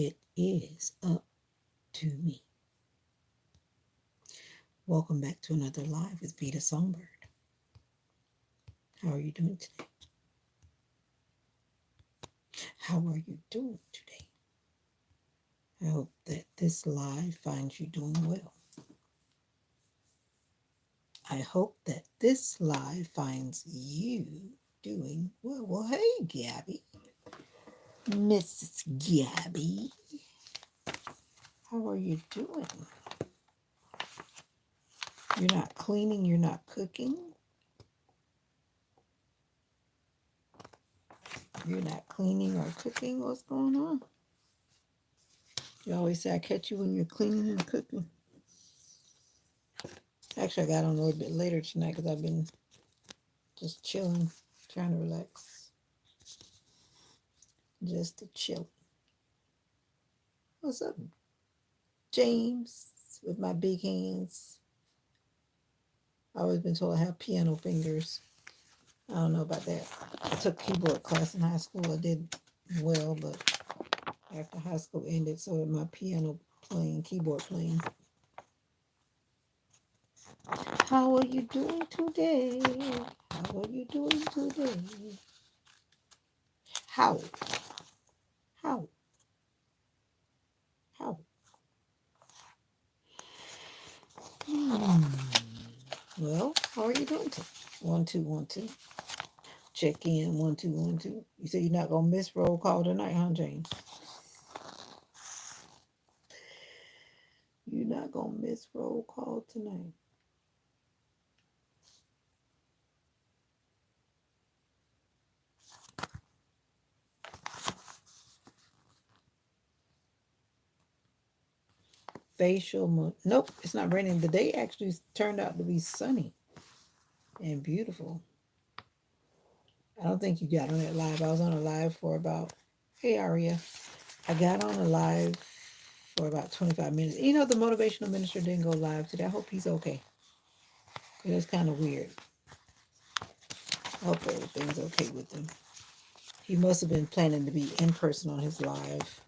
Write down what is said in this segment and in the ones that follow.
it is up to me. Welcome back to another live with Veda-Song Bird. How are you doing today? How are you doing today? I hope that this live finds you doing well. I hope that this live finds you doing well. Well, hey, Gabby. Mrs. Gabby. How are you doing? You're not cleaning, you're not cooking. You're not cleaning or cooking. What's going on? You always say I catch you when you're cleaning and cooking. Actually, I got on a little bit later tonight because I've been just chilling, trying to relax. Just to chill. What's up, James? With my big hands. I've always been told I have piano fingers. I don't know about that. I took keyboard class in high school. I did well, but after high school ended, so did my piano playing, keyboard playing. How are you doing today? How are you doing today? How? How? How? Hmm. Well, how are you doing today? 1 2 1 2. Check in 1 2 1 2. You said you're not gonna miss roll call tonight, huh, James? You're not gonna miss roll call tonight. Facial. Nope, it's not raining. The day actually turned out to be sunny and beautiful. I don't think you got on that live. I was on a live for about, hey, Aria. I got on a live for about 25 minutes. You know, the motivational minister didn't go live today. I hope he's okay. It was kind of weird. I hope everything's okay with him. He must have been planning to be in person on his live,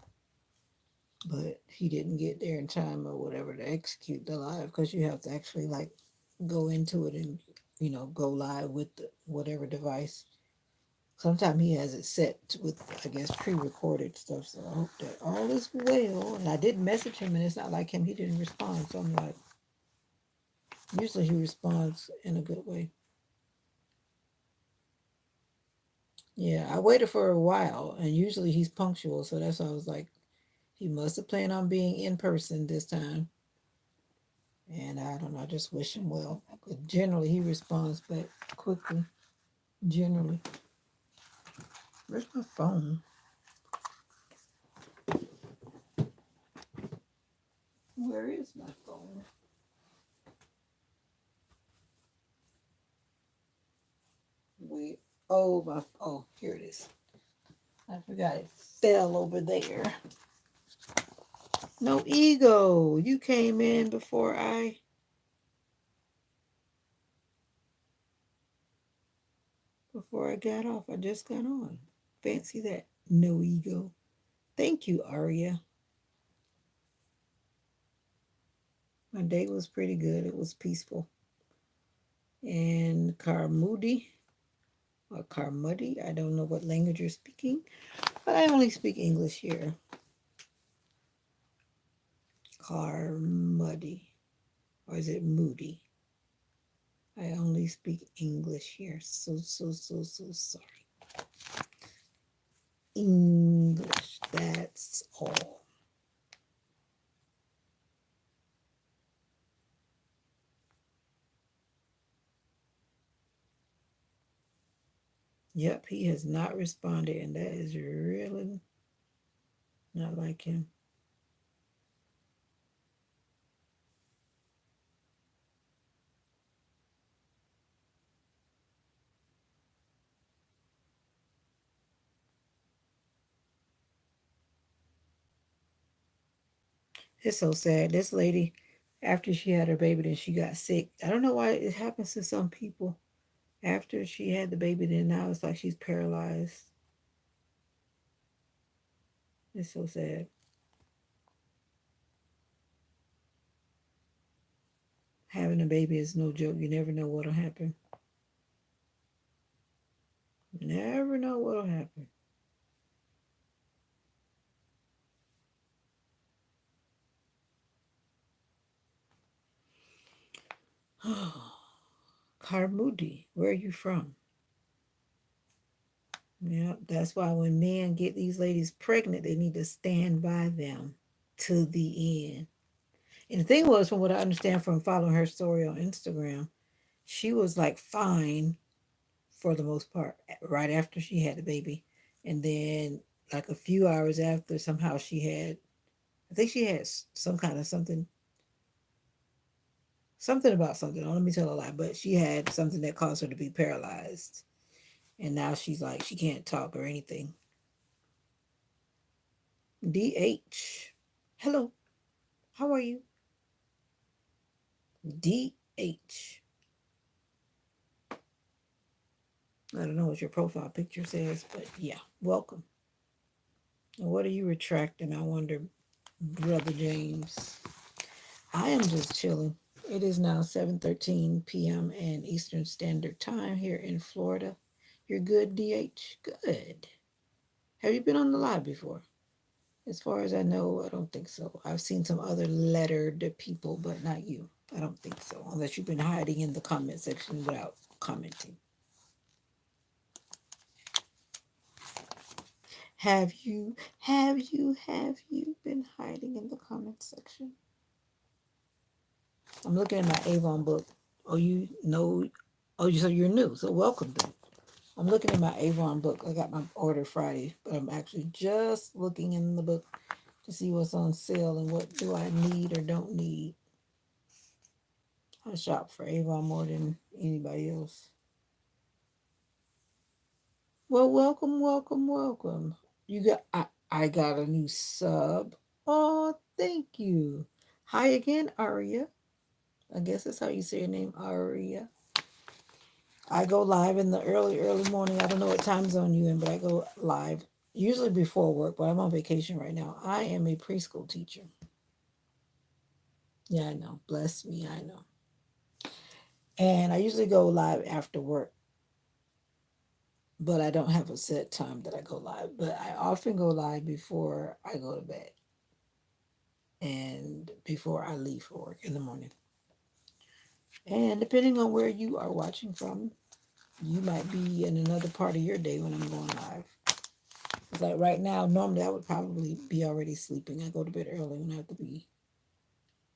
but he didn't get there in time or whatever to execute the live because you have to actually like go into it and go live with whatever device. Sometimes he has it set with, I guess, pre-recorded stuff. So I hope that all is well. And I did message him, and it's not like him; he didn't respond. So I'm like, usually he responds in a good way. Yeah, I waited for a while, and usually he's punctual. So that's why I was like, he must have planned on being in person this time. And I don't know, I just wish him well. But generally, he responds back quickly. Generally. Where's my phone? Where is my phone? Wait. Oh, here it is. I forgot it fell over there. No ego. You came in before I got off. I just got on. Fancy that. No ego. Thank you, Aria. My day was pretty good. It was peaceful. And Carmudi or Carmuddy, I don't know what language you're speaking, but I only speak English here. Carmuddy. Or is it Moody? I only speak English here. So sorry. English, that's all. Yep, he has not responded, and that is really not like him. It's so sad. This lady, after she had her baby, then she got sick. I don't know why it happens to some people. After she had the baby, then now it's like she's paralyzed. It's so sad. having a baby is no joke. You never know what'll happen. Never know what'll happen. Carmudi, where are you from? Yeah, that's why when men get these ladies pregnant, they need to stand by them to the end. And the thing was, from what I understand from following her story on Instagram, she was like fine for the most part right after she had the baby. And then, like a few hours after, somehow she had, I think she had some kind of something about something. Don't let me tell a lie, but she had something that caused her to be paralyzed. And now she's like, she can't talk or anything. DH. Hello, how are you? DH. I don't know what your profile picture says, but yeah, welcome. And what are you retracting? I wonder, Brother James. I am just chilling. It is now 7:13 p.m. and Eastern Standard Time here in Florida. You're good, DH? Good. Have you been on the live before? As far as I know, I don't think so. I've seen some other lettered people, but not you. I don't think so, unless you've been hiding in the comment section without commenting. Have you been hiding in the comment section? I'm looking at my Avon book. Oh, you know, so you're new, so welcome then. I'm looking at my Avon book. I got my order Friday, but I'm actually just looking in the book to see what's on sale and what do I need or don't need. I shop for Avon more than anybody else. Well, welcome, welcome, welcome. I got a new sub. Oh, thank you. Hi again, Aria. I guess that's how you say your name, Aria. I go live in the early morning. I don't know what time zone you in, but I go live usually before work, but I'm on vacation right now. I am a preschool teacher. Yeah, I know. Bless me, I know. And I usually go live after work, but I don't have a set time that I go live. But I often go live before I go to bed and before I leave for work in the morning. And depending on where you are watching from, you might be in another part of your day when I'm going live. It's like right now, normally I would probably be already sleeping. I go to bed early when I have to be.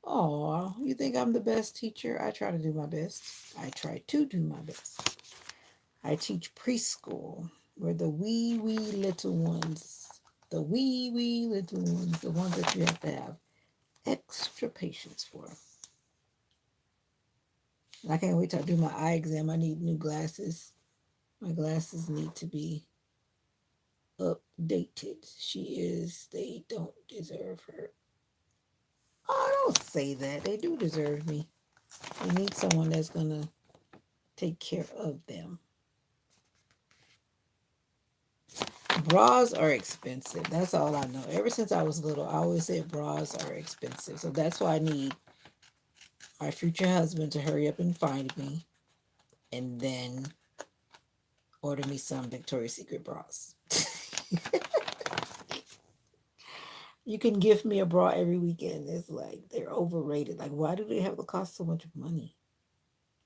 Oh, you think I'm the best teacher? I try to do my best. I try to do my best. I teach preschool. We're the wee little ones. The wee little ones. The ones that you have to have extra patience for. And I can't wait till I do my eye exam. I need new glasses. My glasses need to be updated. They don't deserve her. Oh, don't say that. They do deserve me. They need someone that's going to take care of them. Bras are expensive. That's all I know. Ever since I was little, I always said bras are expensive. So that's why I need my future husband to hurry up and find me and then order me some Victoria's Secret bras. You can gift me a bra every weekend. It's like they're overrated. Like, why do they have to cost so much money?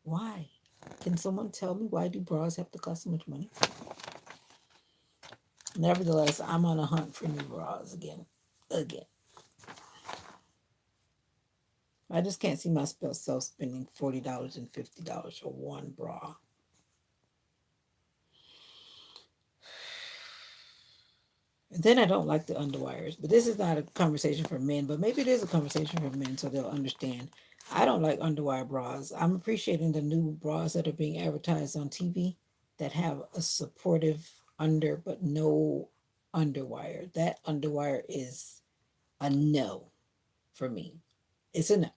Why? Can someone tell me why do bras have to cost so much money? Nevertheless, I'm on a hunt for new bras again. Again. I just can't see myself spending $40 and $50 for one bra. And then I don't like the underwires. But this is not a conversation for men, but maybe it is a conversation for men so they'll understand. I don't like underwire bras. I'm appreciating the new bras that are being advertised on TV that have a supportive under but no underwire. That underwire is a no for me. It's a no.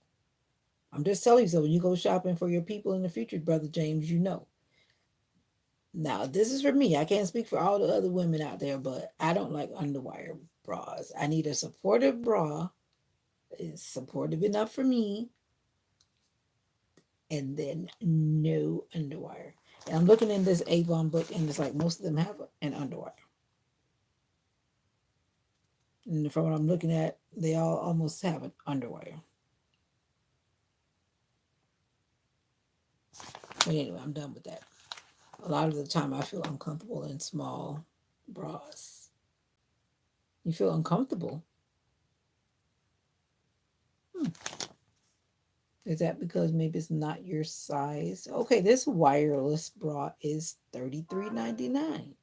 I'm just telling you, so when you go shopping for your people in the future, Brother James, you know. Now, this is for me. I can't speak for all the other women out there, but I don't like underwire bras. I need a supportive bra. It's supportive enough for me, and then no underwire. And I'm looking in this Avon book, and it's like most of them have an underwire. And from what I'm looking at, they all almost have an underwire. But anyway, I'm done with that. A lot of the time, I feel uncomfortable in small bras. You feel uncomfortable? Hmm. Is that because maybe it's not your size? Okay, this wireless bra is $33.99.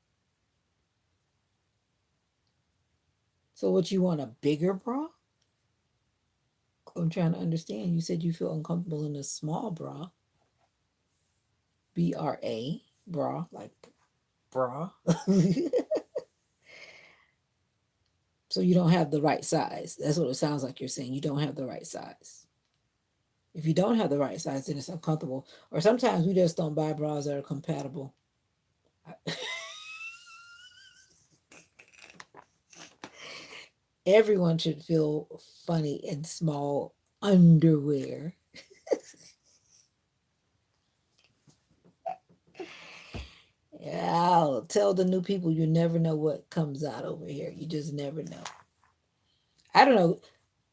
So, what you want, a bigger bra? I'm trying to understand. You said you feel uncomfortable in a small bra. BRA, bra, like bra. So you don't have the right size. That's what it sounds like you're saying. You don't have the right size. If you don't have the right size, then it's uncomfortable. Or sometimes we just don't buy bras that are compatible. Everyone should feel funny in small underwear. Yeah, I'll tell the new people you never know what comes out over here. You just never know. I don't know.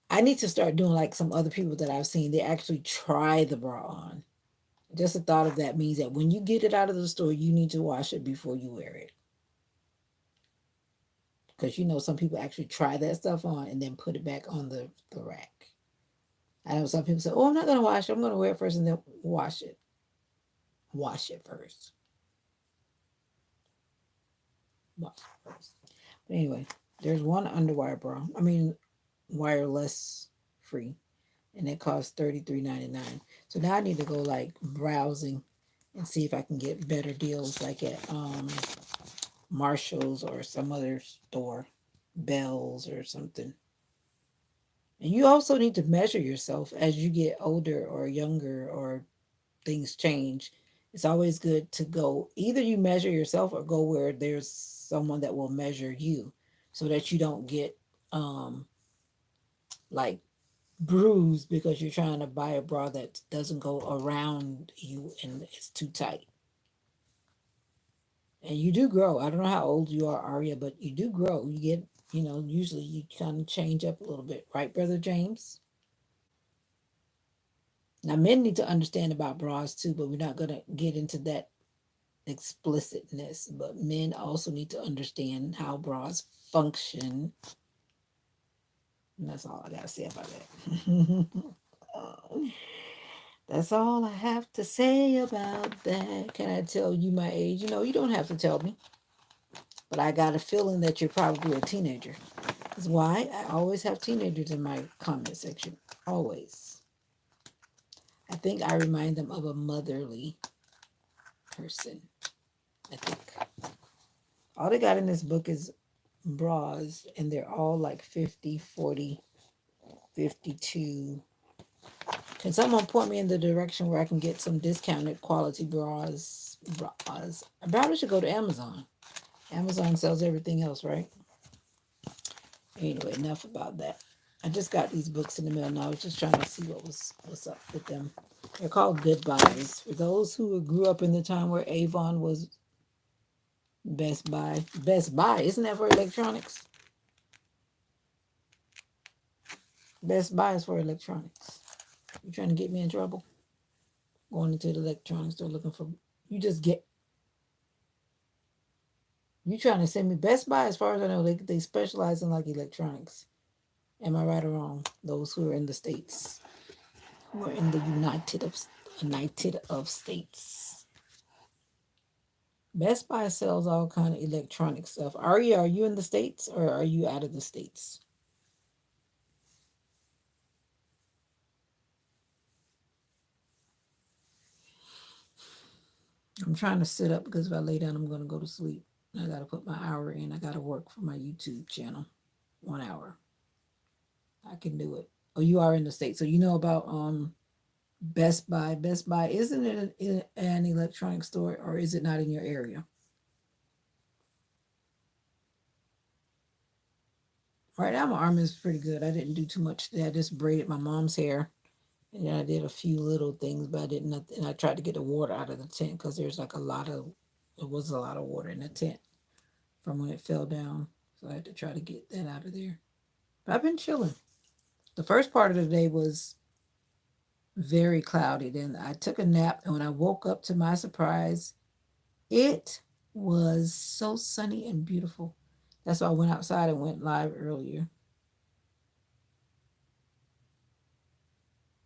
I need to start doing like some other people that I've seen. They actually try the bra on. Just the thought of that means that when you get it out of the store, you need to wash it before you wear it. Because you know some people actually try that stuff on and then put it back on the rack. I know some people say, "Oh, I'm not gonna wash it. I'm gonna wear it first and then wash it." Wash it first. Wash it first. But anyway, there's one underwire bra. I mean, wireless free, and it costs $33.99. So now I need to go like browsing and see if I can get better deals, like at Marshalls or some other store, Bells or something. And you also need to measure yourself as you get older or younger or things change. It's always good to go either you measure yourself or go where there's someone that will measure you so that you don't get um like bruised because you're trying to buy a bra that doesn't go around you and it's too tight. And you do grow. I don't know how old you are, Aria, but you do grow. You get, usually you kind of change up a little bit, right, Brother James? Now, men need to understand about bras too, but we're not going to get into that explicitness. But men also need to understand how bras function. And that's all I got to say about that. That's all I have to say about that. Can I tell you my age? You don't have to tell me, but I got a feeling that you're probably a teenager. That's why I always have teenagers in my comment section. Always. I think I remind them of a motherly person. I think. All they got in this book is bras, and they're all like 50, 40, 52. Can someone point me in the direction where I can get some discounted quality bras? Bras. I probably should go to Amazon. Amazon sells everything else, right? Anyway, enough about that. I just got these books in the mail, and I was just trying to see what's up with them. They're called Goodbyes. For those who grew up in the time where Avon was Best Buy. Best Buy, isn't that for electronics? Best Buy is for electronics. You trying to get me in trouble? Going into the electronics store looking for you just get you trying to send me Best Buy, as far as I know, they specialize in like electronics. Am I right or wrong? Those who are in the States. Who are in the United of States. Best Buy sells all kind of electronic stuff. Aria, are you in the States or are you out of the States? I'm trying to sit up because if I lay down, I'm going to go to sleep. I got to put my hour in. I got to work for my YouTube channel. 1 hour. I can do it. Oh, you are in the States. So you know about Best Buy. Best Buy, isn't it an electronic store or is it not in your area? Right now, my arm is pretty good. I didn't do too much today. I just braided my mom's hair And I did a few little things, but I did nothing. And I tried to get the water out of the tent because there's like it was a lot of water in the tent from when it fell down. So I had to try to get that out of there. But I've been chilling. The first part of the day was very cloudy. Then I took a nap, and when I woke up, to my surprise, it was so sunny and beautiful. That's why I went outside and went live earlier.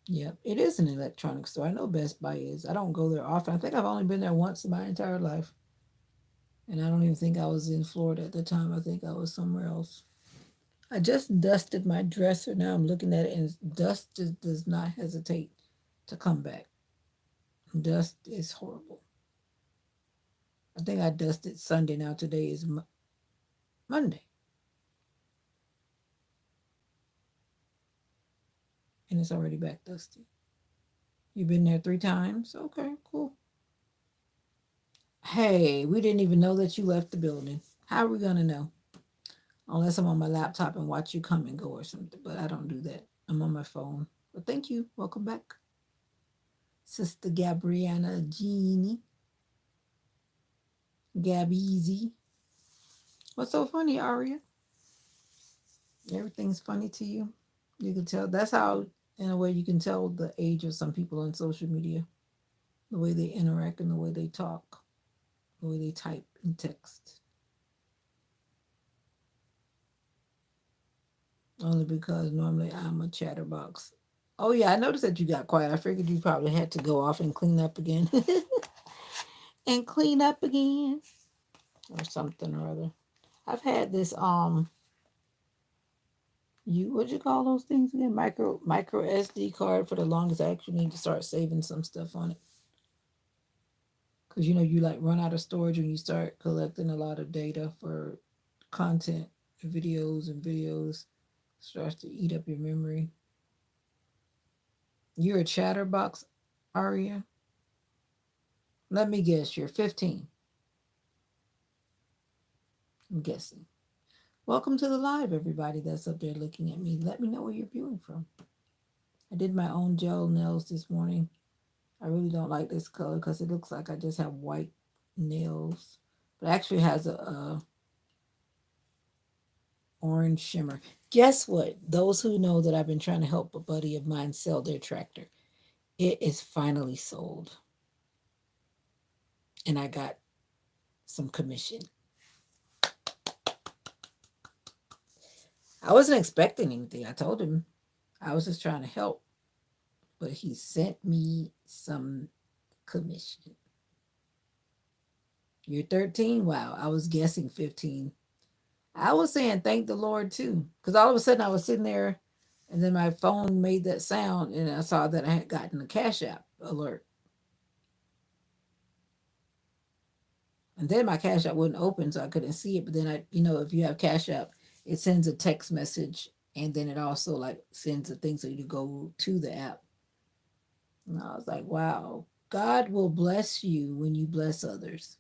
Yep, it is an electronics store. I know Best Buy is. I don't go there often. I think I've only been there once in my entire life. And I don't even think I was in Florida at the time. I think I was somewhere else. I just dusted my dresser. Now I'm looking at it, and dust just does not hesitate to come back. Dust is horrible. I think I dusted Sunday. Now today is Monday, and it's already back dusty. You've been there 3 times? Okay, cool. Hey, we didn't even know that you left the building. How are we going to know? Unless I'm on my laptop and watch you come and go or something, but I don't do that. I'm on my phone. But thank you. Welcome back. Sister Gabriana Jeannie. Gabby. What's so funny, Aria? Everything's funny to you. You can tell. That's how, in a way, you can tell the age of some people on social media. The way they interact and the way they talk, the way they type and text. Only because normally I'm a chatterbox. Oh yeah, I noticed that you got quiet. I figured you probably had to go off and clean up again. And clean up again. Or something or other. I've had this what'd you call those things again? Micro SD card for the longest. I actually need to start saving some stuff on it. Cause you like run out of storage when you start collecting a lot of data for content, videos starts to eat up your memory. You're a chatterbox, Aria? Let me guess, you're 15. I'm guessing. Welcome to the live, everybody that's up there looking at me. Let me know where you're viewing from. I did my own gel nails this morning. I really don't like this color because it looks like I just have white nails. But it actually has a orange shimmer. Guess what? Those who know that I've been trying to help a buddy of mine sell their tractor. It is finally sold. And I got some commission. I wasn't expecting anything. I told him I was just trying to help. But he sent me some commission. You're 13? Wow, I was guessing 15. I was saying thank the Lord too. Because all of a sudden I was sitting there and then my phone made that sound and I saw that I had gotten a Cash App alert. And then my Cash App wouldn't open so I couldn't see it. But then if you have Cash App, it sends a text message and then it also like sends a thing so you go to the app. And I was like, wow, God will bless you when you bless others.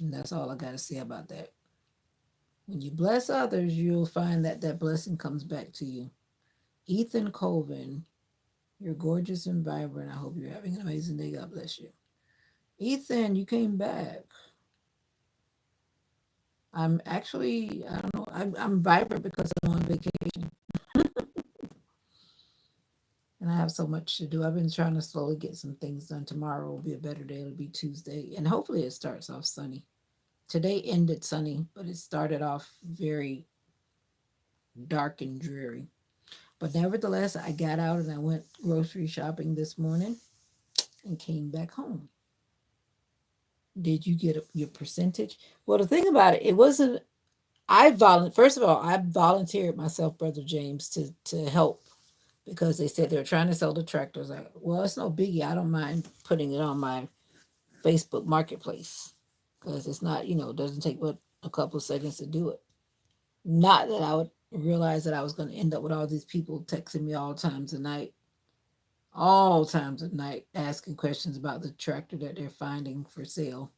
And that's all I got to say about that. When you bless others, you'll find that that blessing comes back to you. Ethan Colvin, you're gorgeous and vibrant. I hope you're having an amazing day. God bless you. Ethan, you came back. I'm actually, I don't know, I'm vibrant because I'm on vacation. And I have so much to do. I've been trying to slowly get some things done. Tomorrow will be a better day. It'll be Tuesday. And hopefully it starts off sunny. Today ended sunny, but it started off very dark and dreary. But nevertheless, I got out and I went grocery shopping this morning and came back home. Did you get your percentage? Well, the thing about it, it wasn't. First of all, I volunteered myself, Brother James, to help because they said they were trying to sell the tractors. Like, well, it's no biggie. I don't mind putting it on my Facebook Marketplace because it's not, it doesn't take but a couple of seconds to do it. Not that I would realize that I was going to end up with all these people texting me all times of night, asking questions about the tractor that they're finding for sale.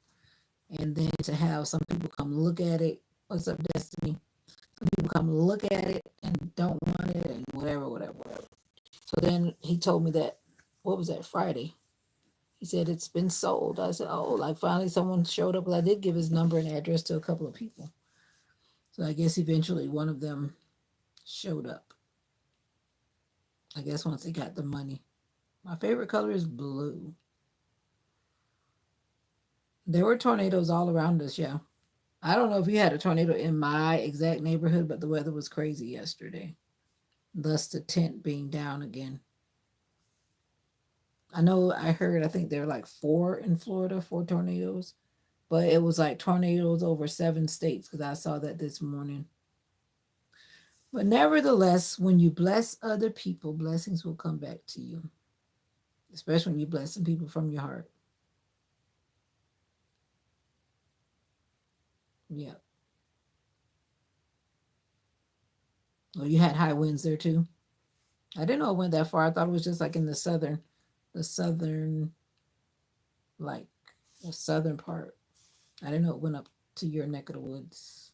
And then to have some people come look at it. What's up, Destiny? Some people come look at it and don't want it and whatever, whatever, whatever. So then he told me that, what was that, Friday? He said it's been sold. I said, oh, like finally someone showed up. Because I did give his number and address to a couple of people. So I guess eventually one of them showed up. I guess once they got the money. My favorite color is blue. There were tornadoes all around us, yeah. I don't know if you had a tornado in my exact neighborhood, but the weather was crazy yesterday. Thus the tent being down again. I think there were like 4 in Florida, 4 tornadoes. But it was like tornadoes over 7 states because I saw that this morning. But nevertheless, when you bless other people, blessings will come back to you, especially when you bless some people from your heart. Yeah. Oh, you had high winds there too? I didn't know it went that far. I thought it was just like in the southern, like the southern part. I didn't know it went up to your neck of the woods.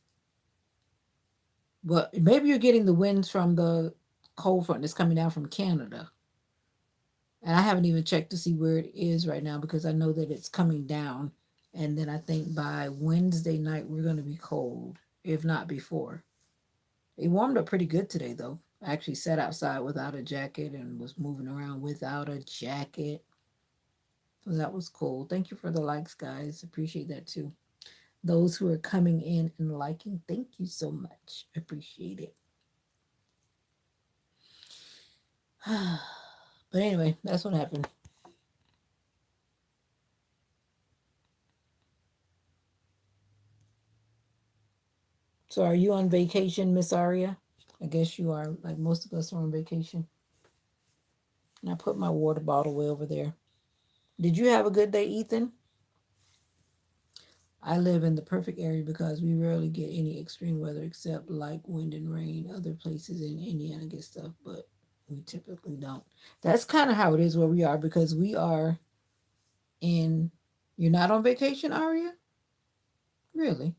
But maybe you're getting the winds from the cold front that's coming down from Canada. And I haven't even checked to see where it is right now because I know that it's coming down. And then I think by Wednesday night, we're going to be cold, if not before. It warmed up pretty good today, though. I actually sat outside without a jacket and was moving around without a jacket. So that was cool. Thank you for the likes, guys. Appreciate that too. Those who are coming in and liking, thank you so much. Appreciate it. But anyway, that's what happened. So are you on vacation, Miss Aria? I guess you are. Like most of us are on vacation. And I put my water bottle way over there. Did you have a good day, Ethan? I live in the perfect area because we rarely get any extreme weather except like wind and rain. Other places in Indiana get stuff, but we typically don't. That's kind of how it is where we are because we are in. You're not on vacation, Aria? Really?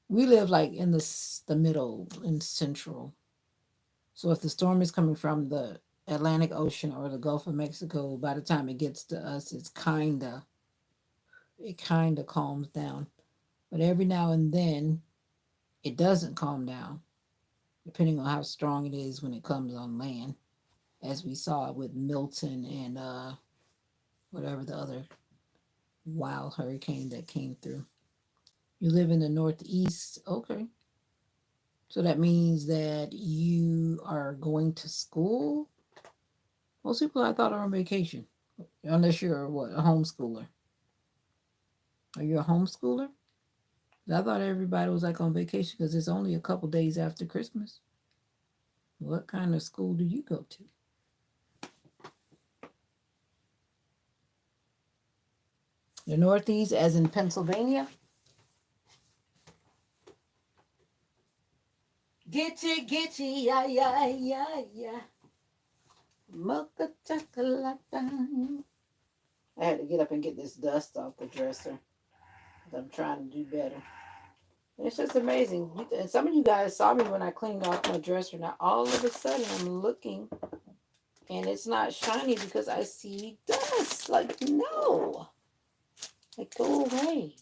We live like in the middle, in central. So if the storm is coming from the Atlantic Ocean or the Gulf of Mexico, by the time it gets to us, it kinda calms down. But every now and then it doesn't calm down, depending on how strong it is when it comes on land, as we saw with Milton and whatever the other wild hurricane that came through. You live in the Northeast, okay. So that means that you are going to school. Most people I thought are on vacation, unless you're what, a homeschooler. Are you a homeschooler? I thought everybody was like on vacation because it's only a couple days after Christmas. What kind of school do you go to? The Northeast, as in Pennsylvania? Getcha, yeah, yeah, yeah, yeah. Mocha chocolate. I had to get up and get this dust off the dresser. I'm trying to do better. It's just amazing. And some of you guys saw me when I cleaned off my dresser. Now, all of a sudden, I'm looking and it's not shiny because I see dust. Like, no. Like, go away.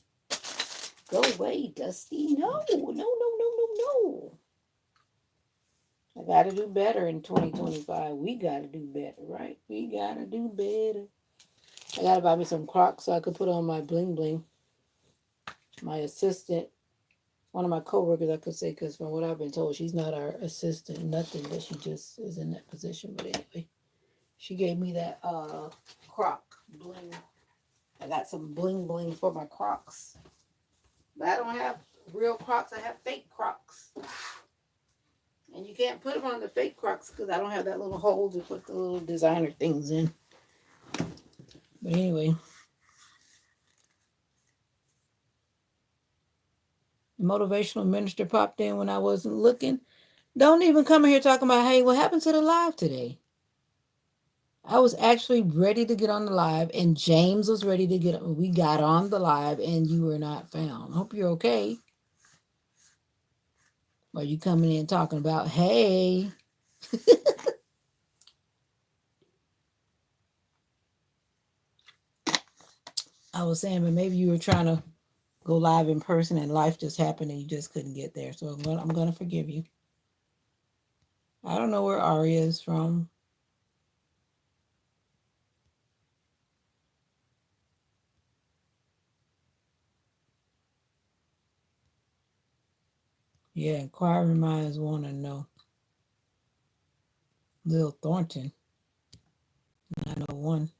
Go away, Dusty. No, no, no, no, no, no. I got to do better in 2025. We got to do better, right? We got to do better. I got to buy me some Crocs so I could put on my bling bling. My assistant, one of my coworkers, I could say, because from what I've been told, she's not our assistant, nothing, but she just is in that position. But anyway, she gave me that Croc bling. I got some bling bling for my Crocs. But I don't have real Crocs. I have fake Crocs. And you can't put them on the fake Crocs because I don't have that little hole to put the little designer things in. But anyway. The motivational minister popped in when I wasn't looking. Don't even come here talking about, hey, what happened to the live today? I was actually ready to get on the live, and James was ready to get on. We got on the live, and you were not found. Hope you're okay. Or you coming in talking about, hey, I was saying, but maybe you were trying to go live in person and life just happened and you just couldn't get there. So I'm gonna forgive you. I don't know where Aria is from. Yeah, inquiring minds want to know. Lil Thornton, 901.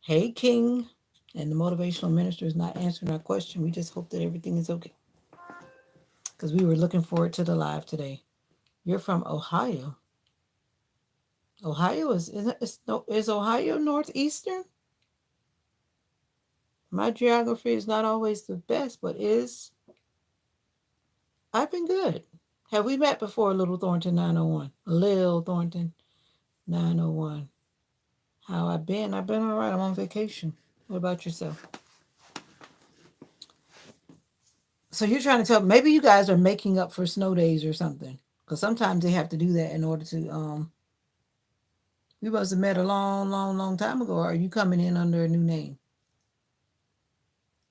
Hey, King. And the motivational minister is not answering our question. We just hope that everything is okay. Because we were looking forward to the live today. You're from Ohio. Ohio is Ohio northeastern? My geography is not always the best, but is I've been good. Have we met before, Little Thornton 901? Lil Thornton 901. How I been? I've been all right. I'm on vacation. What about yourself? So you're trying to tell maybe you guys are making up for snow days or something. Because sometimes they have to do that in order to we must have met a long, long, long time ago. Or are you coming in under a new name?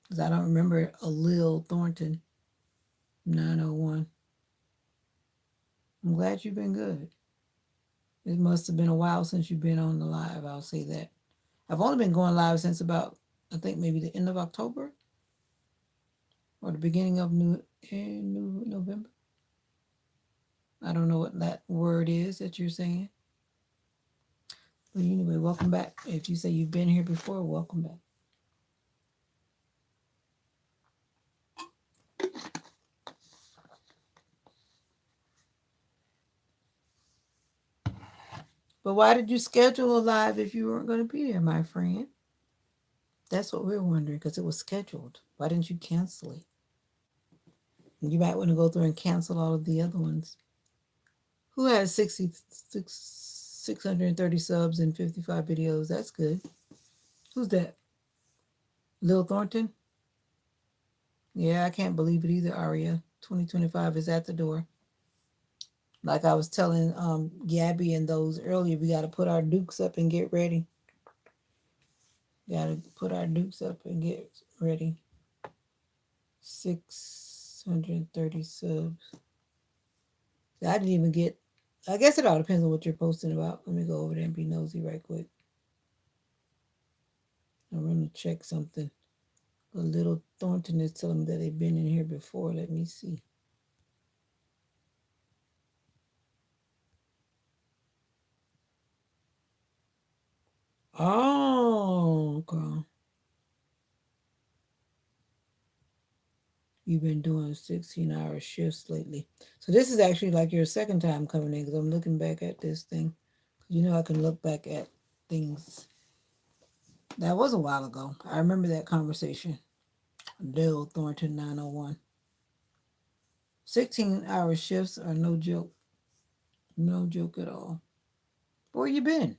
Because I don't remember a Lil Thornton 901. I'm glad you've been good. It must have been a while since you've been on the live. I'll say that. I've only been going live since about, I think maybe the end of October or the beginning of new November. I don't know what that word is that you're saying. But anyway, welcome back. If you say you've been here before, welcome back. But why did you schedule a live if you weren't going to be there, my friend? That's what we're wondering because it was scheduled. Why didn't you cancel it? You might want to go through and cancel all of the other ones. Who has 630 subs and 55 videos? That's good. Who's that? Lil Thornton? Yeah, I can't believe it either, Aria. 2025 is at the door. Like I was telling Gabby and those earlier, we got to put our dukes up and get ready. Got to put our dukes up and get ready. 630 subs. I didn't even get. I guess it all depends on what you're posting about. Let me go over there and be nosy right quick. I'm going to check something. A little Thornton is telling me that they've been in here before. Let me see. Oh, girl. You've been doing 16-hour shifts lately. So this is actually like your second time coming in because I'm looking back at this thing. You know I can look back at things. That was a while ago. I remember that conversation. Dale Thornton 901. 16-hour shifts are no joke. No joke at all. Where you been?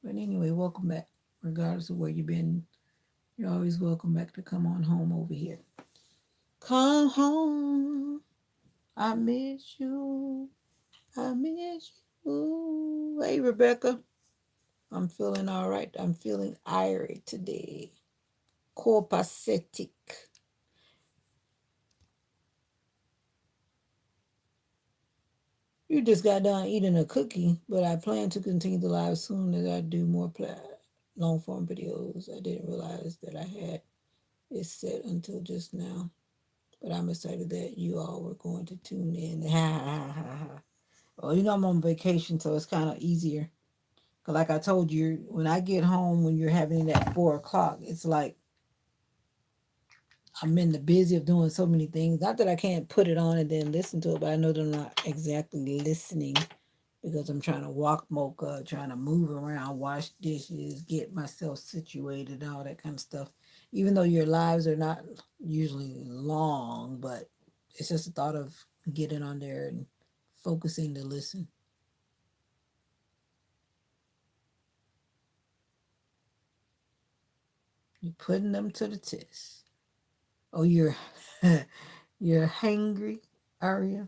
But anyway, welcome back. Regardless of where you've been, you're always welcome back to come on home over here. Come home. I miss you. I miss you. Hey, Rebecca. I'm feeling all right. I'm feeling irie today. Copacetic. You just got done eating a cookie, but I plan to continue the live soon as I do more long form videos. I didn't realize that I had it set until just now, but I'm excited that you all were going to tune in. Well, you know I'm on vacation, so it's kind of easier. Cause like I told you, when I get home, when you're having it at 4 o'clock, it's like I'm in the busy of doing so many things. Not that I can't put it on and then listen to it, but I know that I'm not exactly listening because I'm trying to walk Mocha, trying to move around, wash dishes, get myself situated, and all that kind of stuff. Even though your lives are not usually long, but it's just the thought of getting on there and focusing to listen. You're putting them to the test. Oh, you're You're hangry, Aria?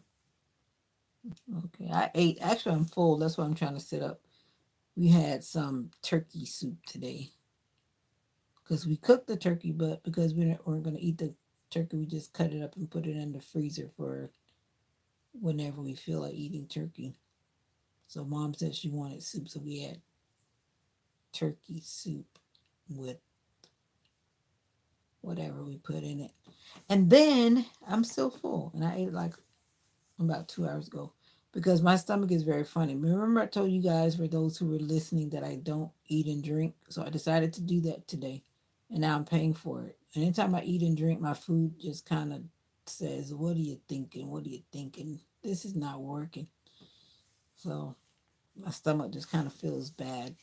Okay, I ate. Actually, I'm full. That's why I'm trying to sit up. We had some turkey soup today because we cooked the turkey, but because weren't going to eat the turkey, we just cut it up and put it in the freezer for whenever we feel like eating turkey. So mom said she wanted soup, so we had turkey soup with whatever we put in it. And then I'm still full, and I ate like about 2 hours ago because my stomach is very funny. Remember, I told you guys, for those who were listening, that I don't eat and drink. So I decided to do that today, and now I'm paying for it. And anytime I eat and drink, my food just kind of says, "What are you thinking? What are you thinking? This is not working." So my stomach just kind of feels bad.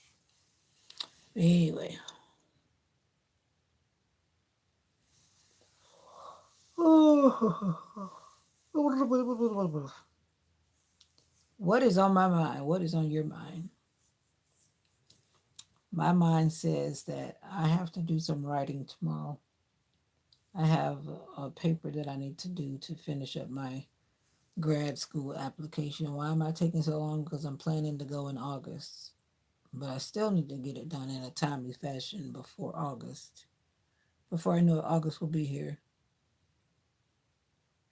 Anyway, what is on my mind? What is on your mind? My mind says that I have to do some writing tomorrow. I have a paper that I need to do to finish up my grad school application. Why am I taking so long? Because I'm planning to go in August. But I still need to get it done in a timely fashion before August. Before I know it, August will be here.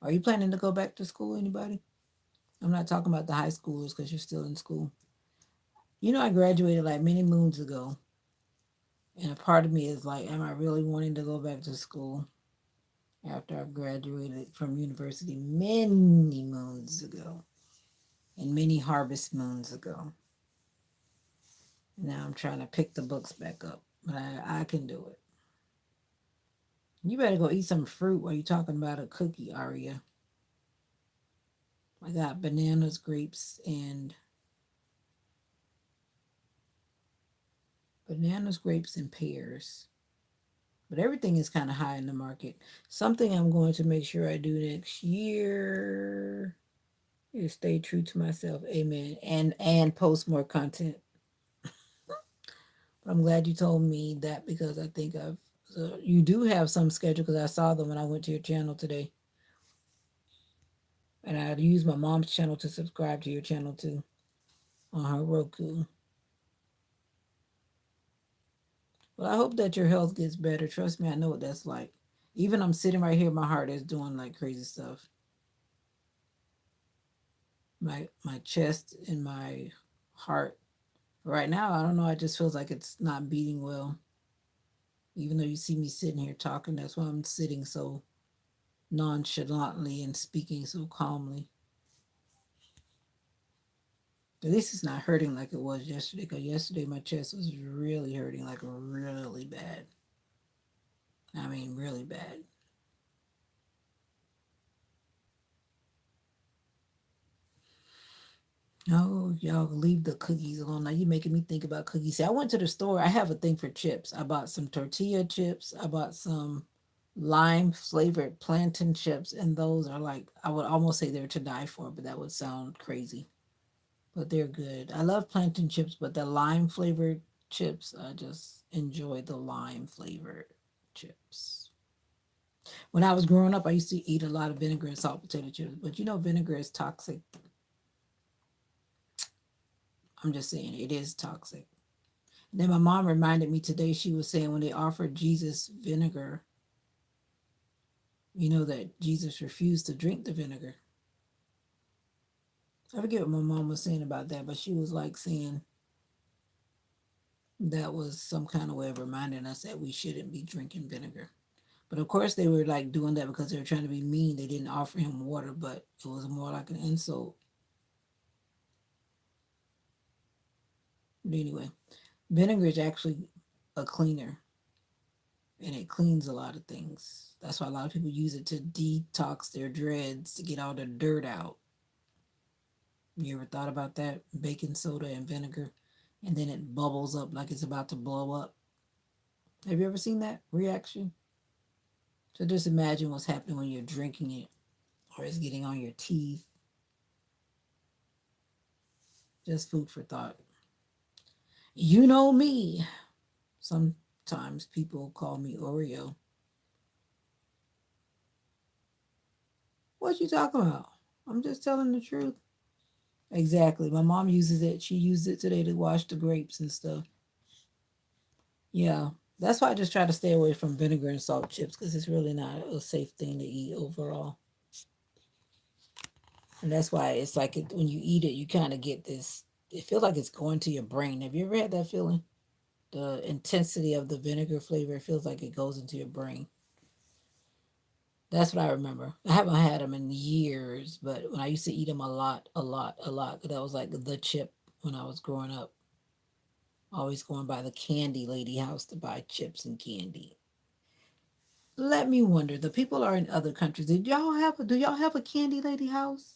Are you planning to go back to school, anybody? I'm not talking about the high schoolers because you're still in school. You know, I graduated like many moons ago. And a part of me is like, am I really wanting to go back to school after I've graduated from university many moons ago and many harvest moons ago? Now I'm trying to pick the books back up, but I can do it. You better go eat some fruit while you're talking about a cookie, Aria. I got bananas, grapes, and pears. But everything is kind of high in the market. Something I'm going to make sure I do next year is stay true to myself. Amen. And post more content. But I'm glad you told me that because I think you do have some schedule because I saw them when I went to your channel today. And I used my mom's channel to subscribe to your channel too on her Roku. Well, I hope that your health gets better. Trust me, I know what that's like. Even I'm sitting right here, my heart is doing like crazy stuff. My chest and my heart. Right now, I don't know. It just feels like it's not beating well. Even though you see me sitting here talking, that's why I'm sitting so nonchalantly and speaking so calmly. At least it's not hurting like it was yesterday, because yesterday my chest was really hurting, like really bad. I mean, really bad. Oh, y'all leave the cookies alone. Now you're making me think about cookies. See, I went to the store. I have a thing for chips. I bought some tortilla chips. I bought some lime flavored plantain chips, and those are like, I would almost say they're to die for, but that would sound crazy. But they're good. I love plantain chips, but the lime flavored chips, I just enjoy the lime flavored chips. When I was growing up, I used to eat a lot of vinegar and salt potato chips, but you know, vinegar is toxic. I'm just saying, it is toxic. And then my mom reminded me today, she was saying when they offered Jesus vinegar, you know, that Jesus refused to drink the vinegar. I forget what my mom was saying about that, but she was like saying that was some kind of way of reminding us that we shouldn't be drinking vinegar. But of course, they were like doing that because they were trying to be mean. They didn't offer him water, but it was more like an insult. But anyway, vinegar is actually a cleaner and it cleans a lot of things. That's why a lot of people use it to detox their dreads to get all the dirt out. You ever thought about that? Baking soda and vinegar, and then it bubbles up like it's about to blow up. Have you ever seen that reaction? So just imagine what's happening when you're drinking it or it's getting on your teeth. Just food for thought. You know me. Sometimes people call me Oreo. What you talking about? I'm just telling the truth. Exactly. My mom uses it. She used it today to wash the grapes and stuff. Yeah. That's why I just try to stay away from vinegar and salt chips because it's really not a safe thing to eat overall. And that's why it's like when you eat it, you kind of get this. It feels like it's going to your brain. Have you ever had that feeling? The intensity of the vinegar flavor, it feels like it goes into your brain. That's what I remember. I haven't had them in years, but when I used to eat them a lot, a lot, a lot, 'cause that was like the chip when I was growing up. Always going by the candy lady house to buy chips and candy. Let me wonder. The people are in other countries. Do y'all have a candy lady house?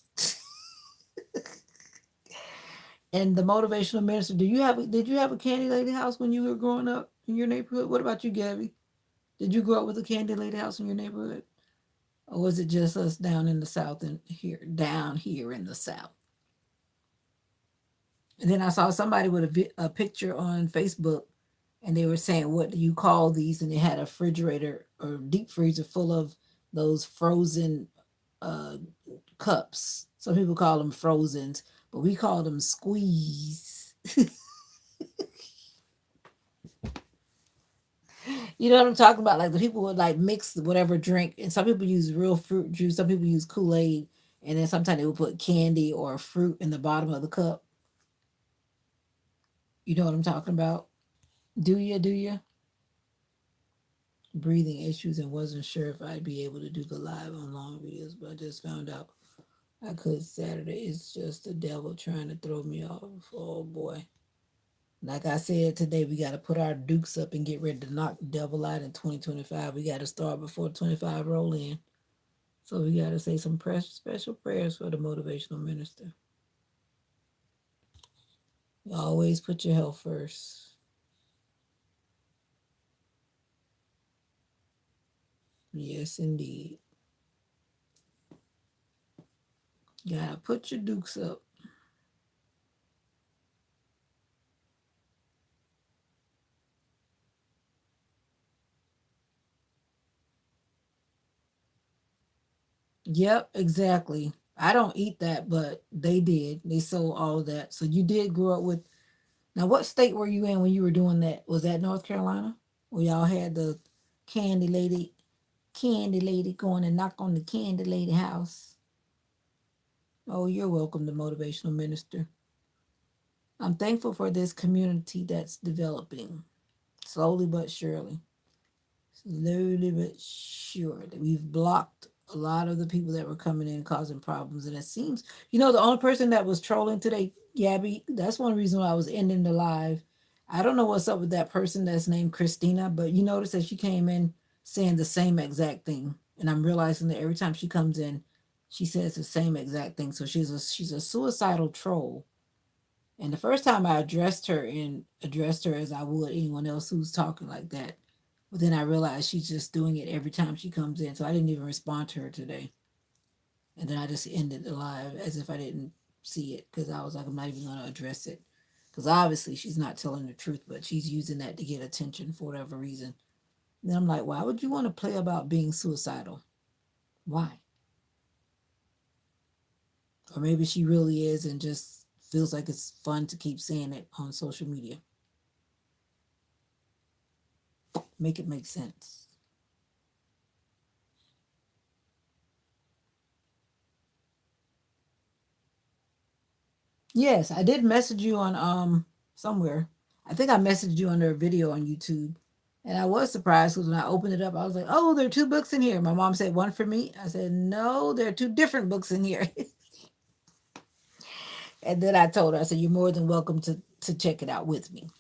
And the motivational minister, did you have a candy lady house when you were growing up in your neighborhood? What about you, Gabby? Did you grow up with a candy lady house in your neighborhood? Or was it just us down in the south and down here in the south? And then I saw somebody with a picture on Facebook and they were saying, what do you call these? And they had a refrigerator or deep freezer full of those frozen uh, cups. Some people call them frozens, but we call them squeeze. You know what I'm talking about? Like the people would like mix whatever drink, and some people use real fruit juice, some people use Kool-Aid, and then sometimes they would put candy or fruit in the bottom of the cup. You know what I'm talking about? Do you? Do you? Breathing issues and wasn't sure if I'd be able to do the live on long videos, but I just found out I could Saturday. It's just the devil trying to throw me off. Oh boy. Like I said today, we got to put our dukes up and get ready to knock the devil out in 2025. We got to start before 25 roll in. So we got to say some special prayers for the motivational minister. You always put your health first. Yes, indeed. You got to put your dukes up. Yep, exactly. I don't eat that, but they did. They sold all of that. So you did grow up with. Now, what state were you in when you were doing that? Was that North Carolina? Where y'all had the candy lady, candy lady going and knock on the candy lady house? Oh, you're welcome, the motivational minister. I'm thankful for this community that's developing slowly but surely. Slowly but surely. We've blocked a lot of the people that were coming in causing problems. And it seems, the only person that was trolling today, Gabby, that's one reason why I was ending the live. I don't know what's up with that person that's named Christina, but you notice that she came in saying the same exact thing. And I'm realizing that every time she comes in, she says the same exact thing. So she's a suicidal troll. And the first time I addressed her as I would anyone else who's talking like that. But then I realized she's just doing it every time she comes in. So I didn't even respond to her today. And then I just ended the live as if I didn't see it because I was like, I'm not even going to address it. Because obviously she's not telling the truth, but she's using that to get attention for whatever reason. And then I'm like, why would you want to play about being suicidal? Why? Or maybe she really is and just feels like it's fun to keep saying it on social media. Make it make sense. Yes, I did message you on somewhere. I think I messaged you under a video on YouTube. And I was surprised because when I opened it up, I was like, oh, there are two books in here. My mom said one for me. I said, no, there are two different books in here. And then I told her, I said, you're more than welcome to check it out with me.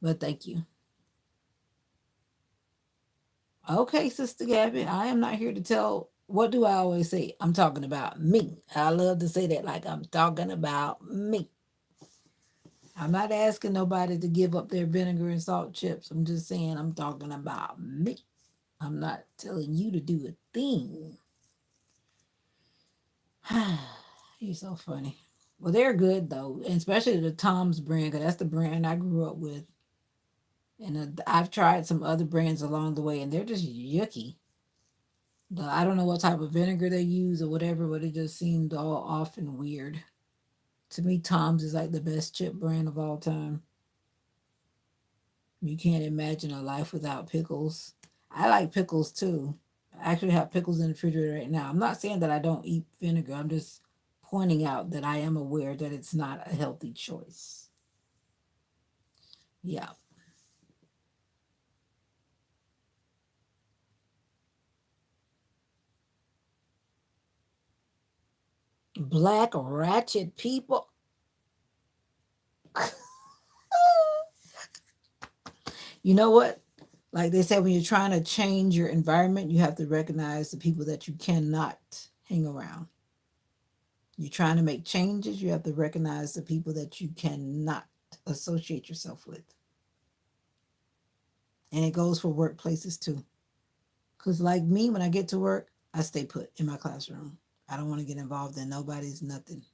But thank you. Okay, Sister Gabby, I am not here to tell. What do I always say? I'm talking about me. I love to say that like I'm talking about me. I'm not asking nobody to give up their vinegar and salt chips. I'm just saying I'm talking about me. I'm not telling you to do a thing. You're so funny. Well, they're good though, and especially the Tom's brand, because that's the brand I grew up with. And I've tried some other brands along the way, and they're just yucky. I don't know what type of vinegar they use or whatever, but it just seemed all off and weird. To me, Tom's is like the best chip brand of all time. You can't imagine a life without pickles. I like pickles too. I actually have pickles in the refrigerator right now. I'm not saying that I don't eat vinegar. I'm just pointing out that I am aware that it's not a healthy choice. Yeah. Black ratchet people. You know what? Like they said, when you're trying to change your environment, you have to recognize the people that you cannot hang around. You're trying to make changes, you have to recognize the people that you cannot associate yourself with. And it goes for workplaces too. Because, like me, when I get to work, I stay put in my classroom. I don't want to get involved in nobody's nothing.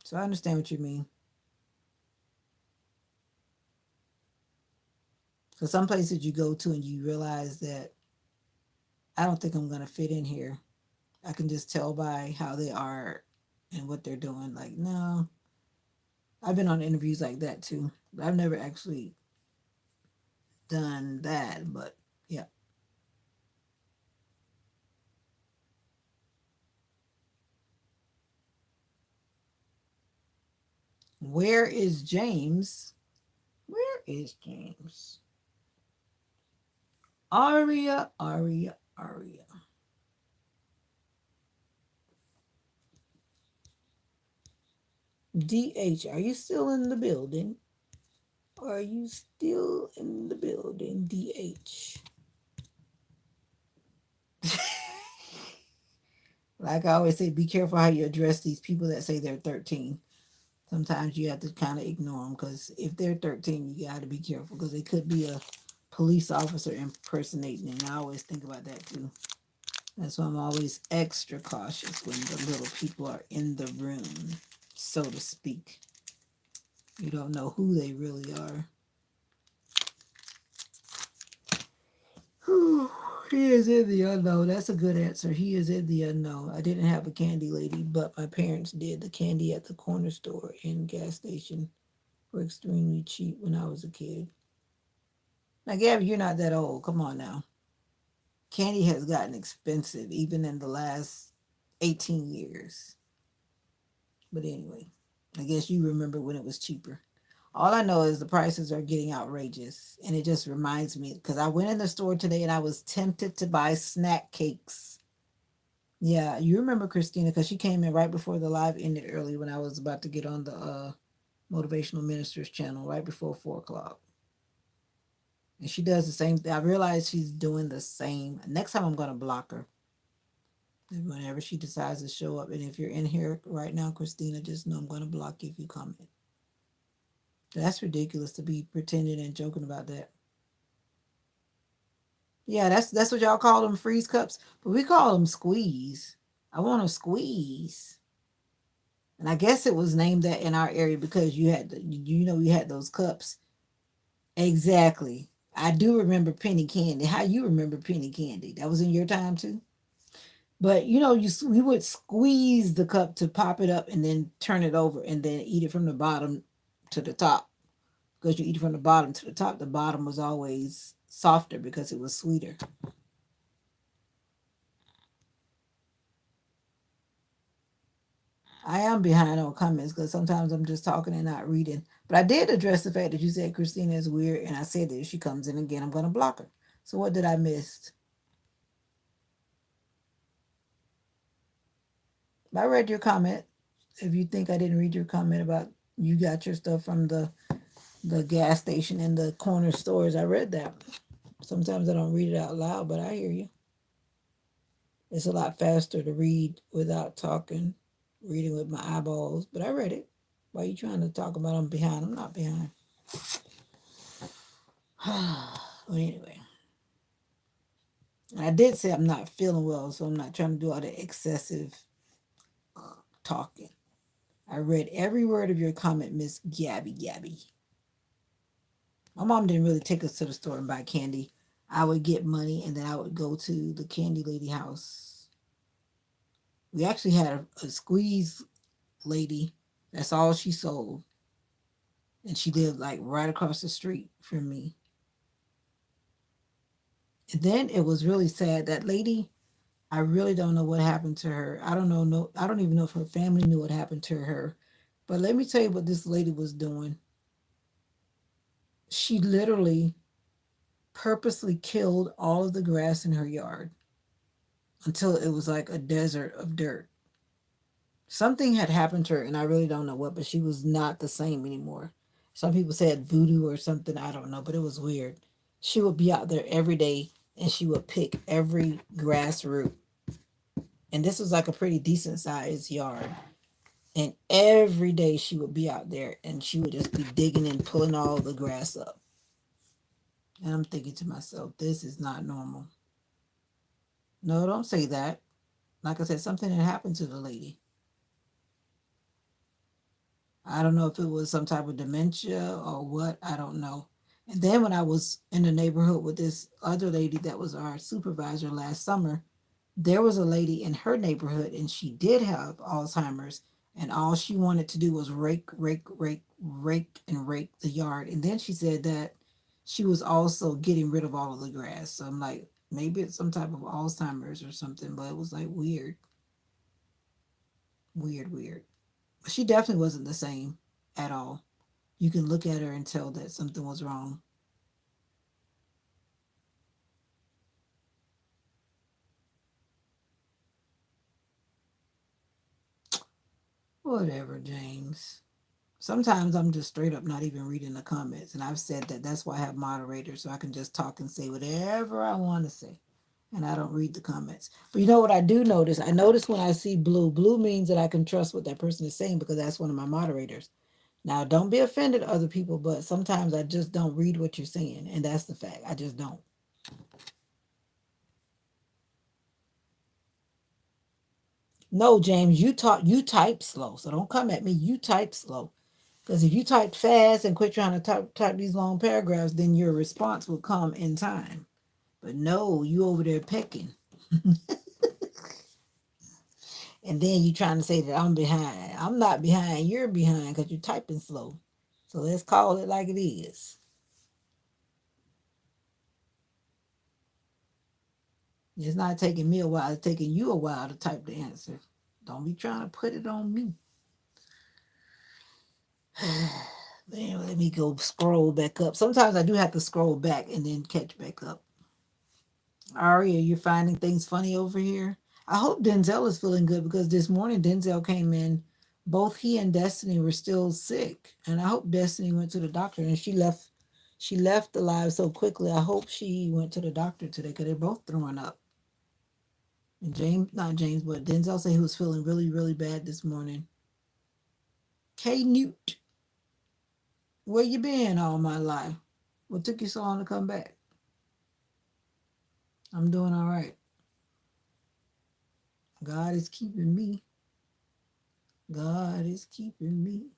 So I understand what you mean. So some places you go to and you realize that I don't think I'm going to fit in here. I can just tell by how they are and what they're doing. Like, no, I've been on interviews like that too. I've never actually done that, but yeah. Where is James? Where is James? Aria, Aria, Aria. DH, are you still in the building? Are you still in the building, DH? Like I always say, be careful how you address these people that say they're 13. Sometimes you have to kind of ignore them because if they're 13, you got to be careful because they could be a police officer impersonating. And I always think about that too. That's why I'm always extra cautious when the little people are in the room, so to speak. You don't know who they really are. He is in the unknown. That's a good answer. He is in the unknown. I didn't have a candy lady, but my parents did. The candy at the corner store and gas station were extremely cheap when I was a kid. Now, Gabby, you're not that old. Come on now. Candy has gotten expensive even in the last 18 years. But anyway, I guess you remember when it was cheaper. All I know is the prices are getting outrageous. And it just reminds me because I went in the store today and I was tempted to buy snack cakes. Yeah, you remember Christina because she came in right before the live ended early when I was about to get on the Motivational Ministers channel right before 4 o'clock. And she does the same thing. I realize she's doing the same. Next time I'm going to block her whenever she decides to show up. And if you're in here right now, Christina, just know I'm going to block you if you comment. That's ridiculous to be pretending and joking about that. Yeah, that's what y'all call them, freeze cups, but we call them squeeze. I want to squeeze. And I guess it was named that in our area because you had those cups. Exactly. I do remember penny candy. How you remember penny candy? That was in your time too. But we would squeeze the cup to pop it up and then turn it over and then eat it from the bottom to the top. Because you eat it from the bottom to the top, the bottom was always softer because it was sweeter. I am behind on comments because sometimes I'm just talking and not reading. But I did address the fact that you said Christina is weird, and I said that if she comes in again, I'm going to block her. So what did I miss? I read your comment. If you think I didn't read your comment about you got your stuff from the gas station and the corner stores, I read that. Sometimes I don't read it out loud, but I hear you. It's a lot faster to read without talking, reading with my eyeballs, but I read it. Why are you trying to talk about I'm behind? I'm not behind. But anyway, I did say I'm not feeling well, so I'm not trying to do all the excessive talking. I read every word of your comment, Miss Gabby Gabby. My mom didn't really take us to the store and buy candy. I would get money and then I would go to the candy lady house. We actually had a squeeze lady. That's all she sold. And she lived like right across the street from me. And then it was really sad. That lady, I really don't know what happened to her. I don't know. No, I don't even know if her family knew what happened to her. But let me tell you what this lady was doing. She literally purposely killed all of the grass in her yard until it was like a desert of dirt. Something had happened to her, and I really don't know what, but she was not the same anymore. Some people said voodoo or something, I don't know, but it was weird. She would be out there every day and she would pick every grass root. And this was like a pretty decent sized yard. And every day she would be out there and she would just be digging and pulling all the grass up. And I'm thinking to myself, this is not normal. No, don't say that. Like I said, something had happened to the lady. I don't know if it was some type of dementia or what. I don't know. And then when I was in the neighborhood with this other lady that was our supervisor last summer, there was a lady in her neighborhood and she did have Alzheimer's. And all she wanted to do was rake, and rake the yard. And then she said that she was also getting rid of all of the grass. So I'm like, maybe it's some type of Alzheimer's or something, but it was like weird, weird, weird. She definitely wasn't the same at all. You can look at her and tell that something was wrong. Whatever, James. Sometimes I'm just straight up not even reading the comments. And I've said that that's why I have moderators so I can just talk and say whatever I want to say. And I don't read the comments. But you know what I do notice? I notice when I see blue, blue means that I can trust what that person is saying because that's one of my moderators. Now, don't be offended, other people, but sometimes I just don't read what you're saying. And that's the fact. I just don't. No, James, you type slow. So don't come at me. You type slow. Because if you type fast and quit trying to type these long paragraphs, then your response will come in time. But no, you over there pecking. And then you trying to say that I'm behind. I'm not behind. You're behind because you're typing slow. So let's call it like it is. It's not taking me a while. It's taking you a while to type the answer. Don't be trying to put it on me. Man, let me go scroll back up. Sometimes I do have to scroll back and then catch back up. Ari, are you finding things funny over here? I hope Denzel is feeling good because this morning Denzel came in. Both he and Destiny were still sick, and I hope Destiny went to the doctor. And she left. She left the live so quickly. I hope she went to the doctor today because they're both throwing up. And James, not James, but Denzel said he was feeling really, really bad this morning. K Newt, where you been all my life? What took you so long to come back? I'm doing all right. God is keeping me. God is keeping me.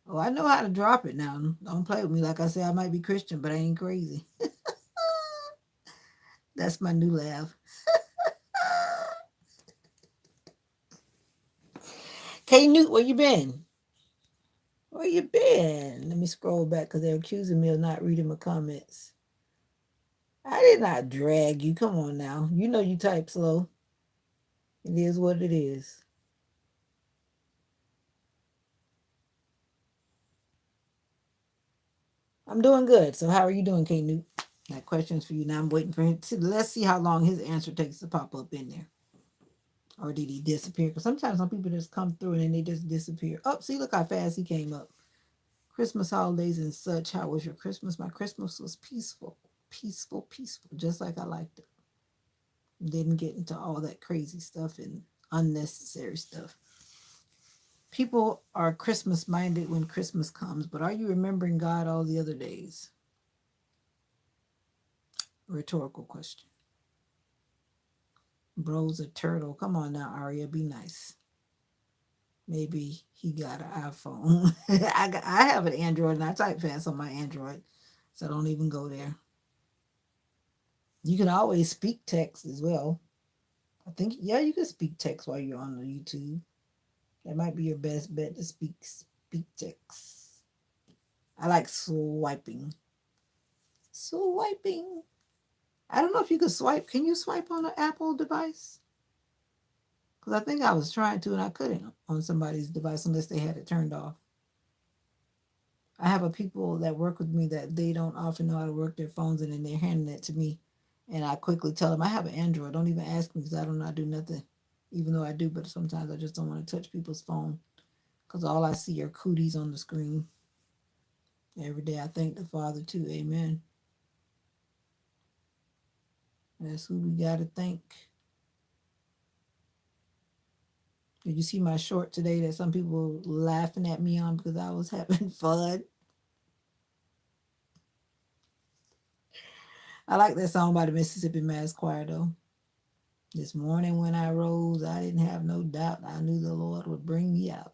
Oh, I know how to drop it now. Don't play with me. Like I said, I might be Christian, but I ain't crazy. That's my new laugh. K Newt, where you been? Where you been? Let me scroll back because they're accusing me of not reading my comments. I did not drag you. Come on now. You know you type slow. It is what it is. I'm doing good. So how are you doing, K Newt? That question's for you. Now I'm waiting for him to let's see how long his answer takes to pop up in there. Or did he disappear? Because sometimes some people just come through and then they just disappear. Oh, see, look how fast he came up. Christmas holidays and such. How was your Christmas? My Christmas was peaceful. Peaceful, peaceful. Just like I liked it. Didn't get into all that crazy stuff and unnecessary stuff. People are Christmas minded when Christmas comes, but are you remembering God all the other days? Rhetorical question. Bro's a turtle. Come on now, Aria, be nice. Maybe he got an iPhone. I have an Android and I type fast on my Android, so don't even go there. You can always speak text as well. I think, yeah, you can speak text while you're on the YouTube. That might be your best bet to speak text. I like swiping. Swiping. I don't know if you could swipe. Can you swipe on an Apple device? Because I think I was trying to and I couldn't on somebody's device unless they had it turned off. I have a people that work with me that they don't often know how to work their phones and then they're handing it to me. And I quickly tell them I have an Android. Don't even ask me because I do not do nothing. Even though I do, but sometimes I just don't want to touch people's phone because all I see are cooties on the screen. Every day I thank the Father too. Amen. That's who we got to thank. Did you see my short today that some people were laughing at me on because I was having fun? I like that song by the Mississippi Mass Choir though. This morning when I rose, I didn't have no doubt. I knew the Lord would bring me out.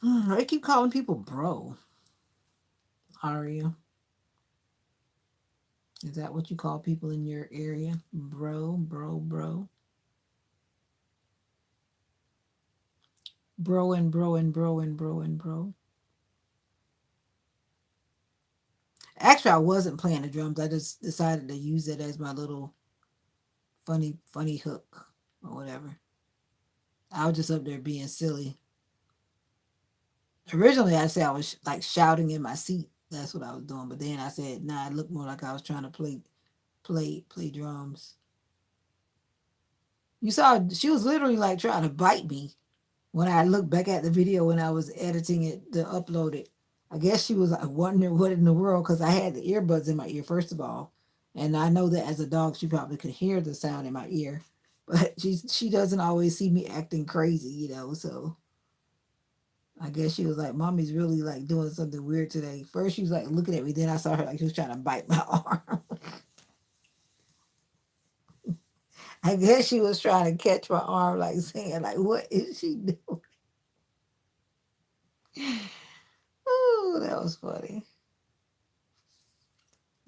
They keep calling people bro. Are you? Is that what you call people in your area? Bro, bro, bro. Bro and bro and bro and bro and bro. Actually, I wasn't playing the drums. I just decided to use it as my little funny hook or whatever. I was just up there being silly. Originally, I said I was like shouting in my seat. That's what I was doing. But then I said, nah, it looked more like I was trying to play drums. You saw she was literally like trying to bite me when I looked back at the video when I was editing it to upload it. I guess she was like wondering what in the world because I had the earbuds in my ear first of all, and I know that as a dog she probably could hear the sound in my ear, but she doesn't always see me acting crazy, So I guess she was like, "Mommy's really like doing something weird today." First she was like looking at me, then I saw her like she was trying to bite my arm. I guess she was trying to catch my arm, like saying, like, what is she doing? Oh, that was funny.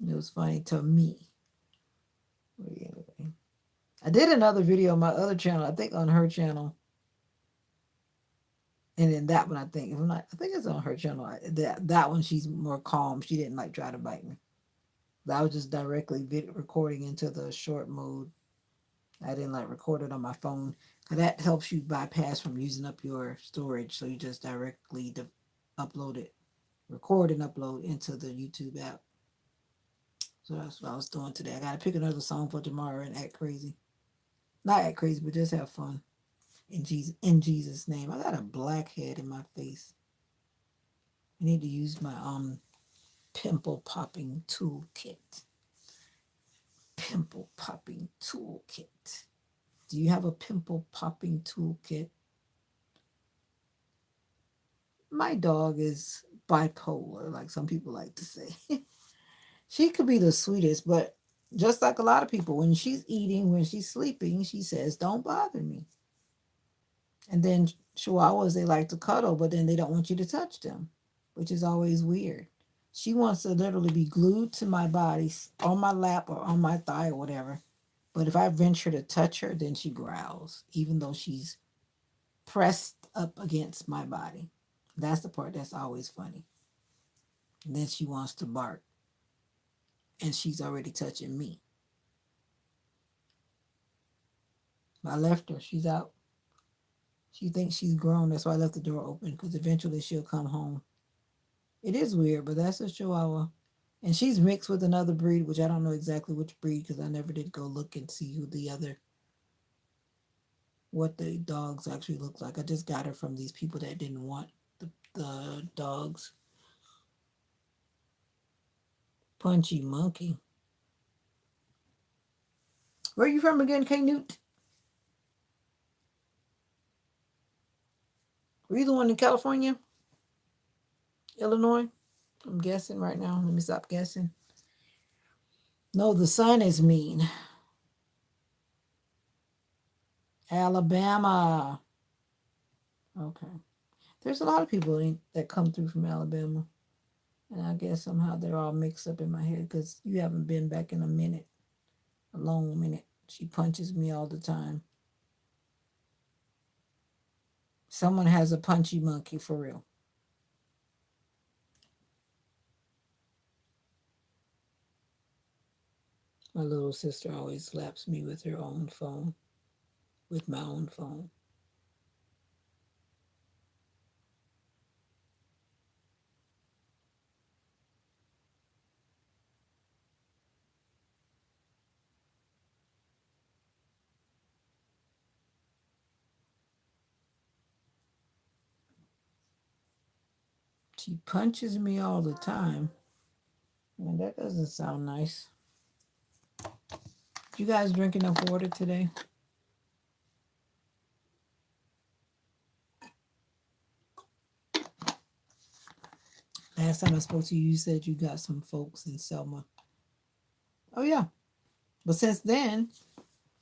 It was funny to me. Anyway, I did another video on my other channel, I think on her channel. And then that one, I think, if I'm not, I think it's on her channel. That one, she's more calm. She didn't like try to bite me. I was just directly recording into the short mode. I didn't like record it on my phone. Cause that helps you bypass from using up your storage. So you just directly upload it, record and upload into the YouTube app. So that's what I was doing today. I gotta pick another song for tomorrow and act crazy. Not act crazy, but just have fun. In Jesus' name. I got a blackhead in my face. I need to use my pimple popping toolkit. Pimple popping toolkit. Do you have a pimple popping toolkit? My dog is bipolar, like some people like to say. She could be the sweetest, but just like a lot of people, when she's eating, when she's sleeping, she says, "Don't bother me." And then chihuahuas, they like to cuddle, but then they don't want you to touch them, which is always weird. She wants to literally be glued to my body, on my lap or on my thigh or whatever. But if I venture to touch her, then she growls, even though she's pressed up against my body. That's the part that's always funny. And then she wants to bark, and she's already touching me. I left her. She's out. She thinks she's grown. That's why I left the door open because eventually she'll come home. It is weird, but that's a Chihuahua. And she's mixed with another breed, which I don't know exactly which breed because I never did go look and see what the dogs actually look like. I just got her from these people that didn't want the dogs. Punchy monkey. Where are you from again, K Newt? Were you the one in California? Illinois? I'm guessing right now. Let me stop guessing. No, the sun is mean. Alabama. Okay. There's a lot of people that come through from Alabama. And I guess somehow they're all mixed up in my head because you haven't been back in a minute, a long minute. She punches me all the time. Someone has a punchy monkey for real. My little sister always slaps me with her own phone, with my own phone. She punches me all the time. And that doesn't sound nice. You guys drink enough water today? Last time I spoke to you, you said you got some folks in Selma. Oh, yeah. But since then,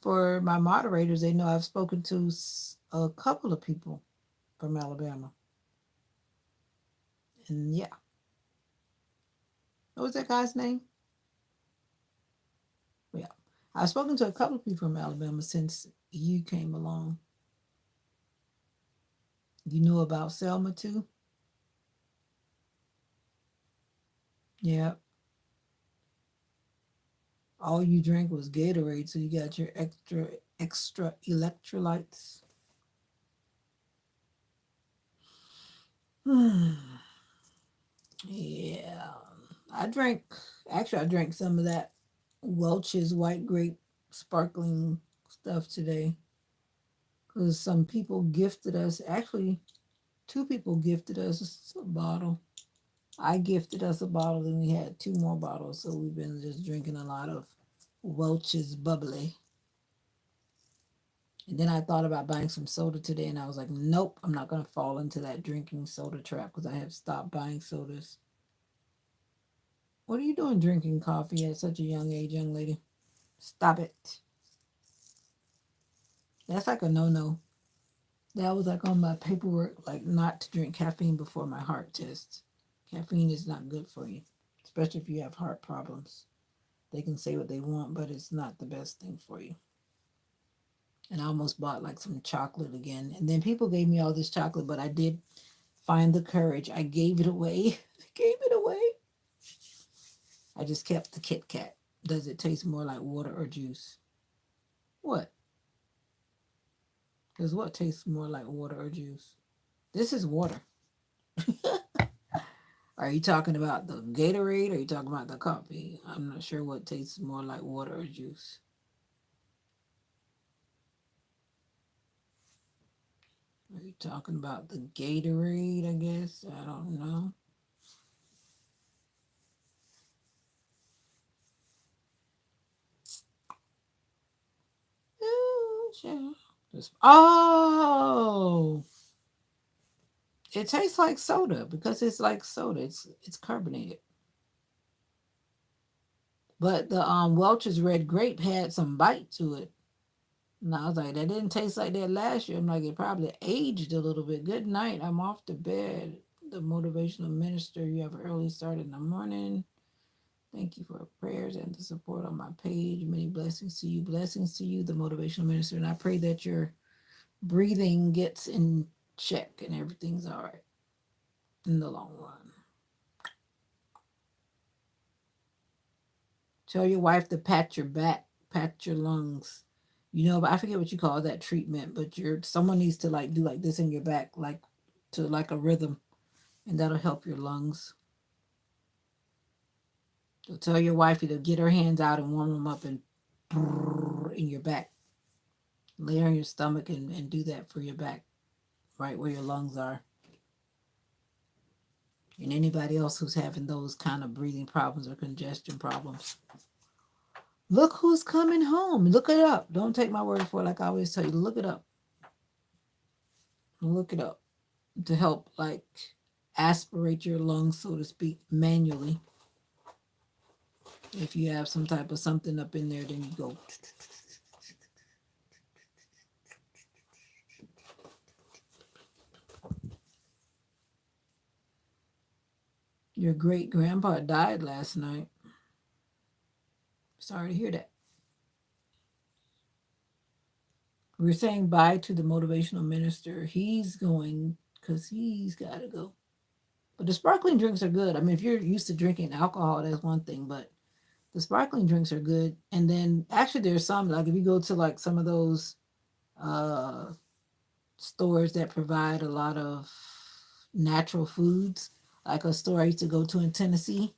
for my moderators, they know I've spoken to a couple of people from Alabama. And yeah. What was that guy's name? Yeah. I've spoken to a couple of people from Alabama since you came along. You knew about Selma too? Yeah. All you drank was Gatorade, so you got your extra electrolytes. Yeah. I drank I drank some of that Welch's white grape sparkling stuff today. Because some people gifted us, actually, two people gifted us a bottle. I gifted us a bottle, and we had two more bottles. So we've been just drinking a lot of Welch's bubbly. And then I thought about buying some soda today, and I was like, nope, I'm not going to fall into that drinking soda trap because I have stopped buying sodas. What are you doing drinking coffee at such a young age, young lady? Stop it. That's like a no-no. That was like on my paperwork, like not to drink caffeine before my heart test. Caffeine is not good for you, especially if you have heart problems. They can say what they want, but it's not the best thing for you. And I almost bought like some chocolate again. And then people gave me all this chocolate, but I did find the courage. I gave it away. I gave it away. I just kept the Kit Kat. Does it taste more like water or juice? What? Because what tastes more like water or juice? This is water. Are you talking about the Gatorade or are you talking about the coffee? I'm not sure what tastes more like water or juice. Are you talking about the Gatorade, I guess? I don't know. Oh, it tastes like soda because it's like soda. It's carbonated. But the Welch's red grape had some bite to it. And I was like, that didn't taste like that last year. I'm like, it probably aged a little bit. Good night. I'm off to bed. The motivational minister, you have an early start in the morning. Thank you for prayers and the support on my page. Many blessings to you. Blessings to you, the motivational minister. And I pray that your breathing gets in check and everything's all right in the long run. Tell your wife to pat your back, pat your lungs. You know, but I forget what you call that treatment, but someone needs to like do like this in your back, like to like a rhythm, and that'll help your lungs. So tell your wifey to get her hands out and warm them up and in your back. Lay on your stomach and do that for your back, right where your lungs are. And anybody else who's having those kind of breathing problems or congestion problems. Look who's coming home. Look it up. Don't take my word for it like I always tell you. Look it up. Look it up to help like aspirate your lungs, so to speak, manually. If you have some type of something up in there, then you go. Your great grandpa died last night. Sorry to hear that. We're saying bye to the motivational minister. He's going because he's got to go. But the sparkling drinks are good. I mean, if you're used to drinking alcohol, that's one thing, but the sparkling drinks are good. And then actually, there's some, like if you go to like some of those uh, stores that provide a lot of natural foods, like a store I used to go to in Tennessee,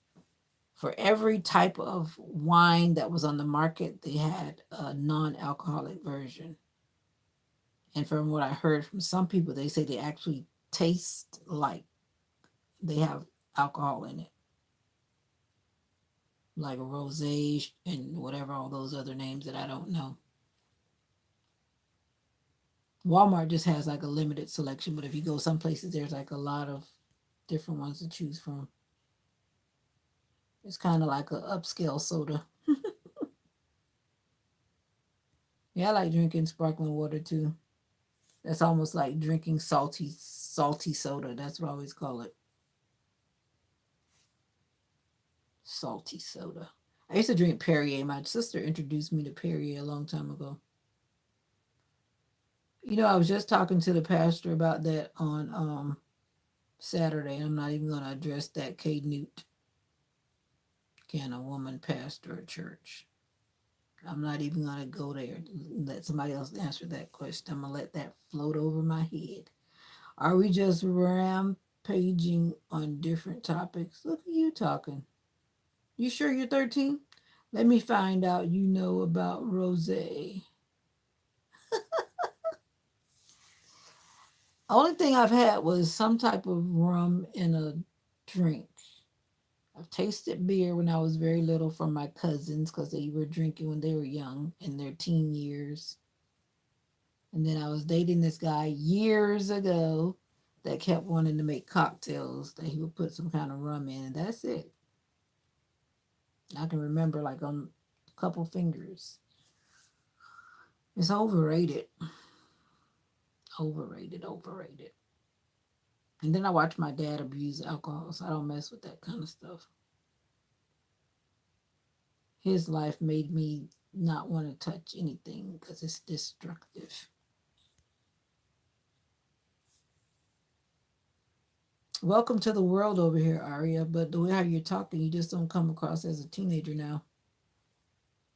for every type of wine that was on the market, they had a non alcoholic version. And from what I heard from some people, they say they actually taste like they have alcohol in it, like a rosé and whatever, all those other names that I don't know. Walmart just has like a limited selection, but if you go some places, there's like a lot of different ones to choose from. It's kind of like a upscale soda. Yeah, I like drinking sparkling water too. That's almost like drinking salty soda. That's what I always call it. Salty soda. I used to drink Perrier. My sister introduced me to Perrier a long time ago. You know, I was just talking to the pastor about that on Saturday. I'm not even going to address that. K. Newt, can a woman pastor a church? I'm not even going to go there. Let somebody else answer that question. I'm going to let that float over my head. Are we just rampaging on different topics? Look at you talking. You sure you're 13? Let me find out you know about rosé. Only thing I've had was some type of rum in a drink. I've tasted beer when I was very little from my cousins because they were drinking when they were young in their teen years. And then I was dating this guy years ago that kept wanting to make cocktails that he would put some kind of rum in, and that's it. I can remember like on a couple fingers. It's overrated. Overrated, overrated. And then I watch my dad abuse alcohol, so I don't mess with that kind of stuff. His life made me not want to touch anything because it's destructive. Welcome to the world over here, Aria. But the way how you're talking, you just don't come across as a teenager now.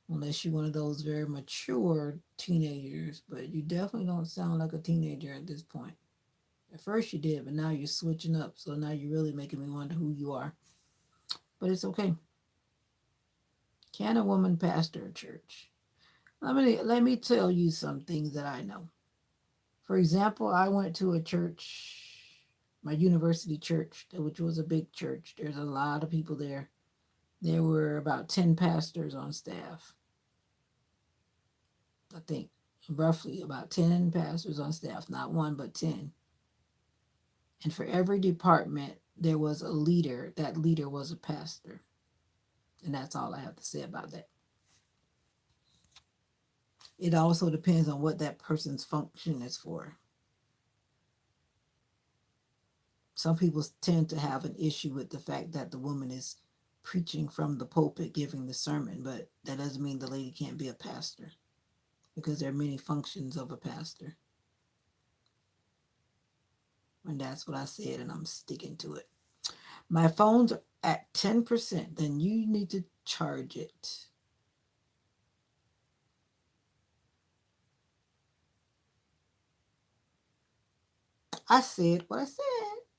Unless you're one of those very mature teenagers. But you definitely don't sound like a teenager at this point. At first you did, but now you're switching up. So now you're really making me wonder who you are. But it's okay. Can a woman pastor a church? Let me tell you some things that I know. For example, I went to a church, my university church, which was a big church. There's a lot of people there. There were about 10 pastors on staff. I think roughly about 10 pastors on staff, not one, but 10. And for every department, there was a leader. That leader was a pastor. And that's all I have to say about that. It also depends on what that person's function is for. Some people tend to have an issue with the fact that the woman is preaching from the pulpit, giving the sermon, but that doesn't mean the lady can't be a pastor because there are many functions of a pastor. And that's what I said, and I'm sticking to it. My phone's at 10%, then you need to charge it. I said what I said.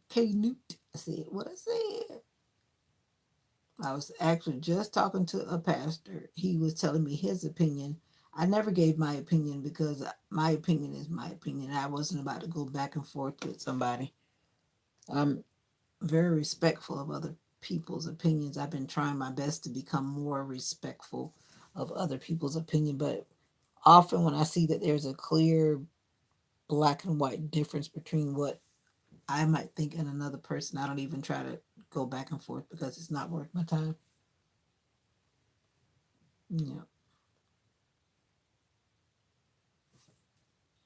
K. Newt, I said what I said. I was actually just talking to a pastor. He was telling me his opinion. I never gave my opinion because my opinion is my opinion. I wasn't about to go back and forth with somebody. I'm very respectful of other people's opinions. I've been trying my best to become more respectful of other people's opinion, but often when I see that there's a clear black and white difference between what I might think and another person, I don't even try to go back and forth because it's not worth my time. Yeah.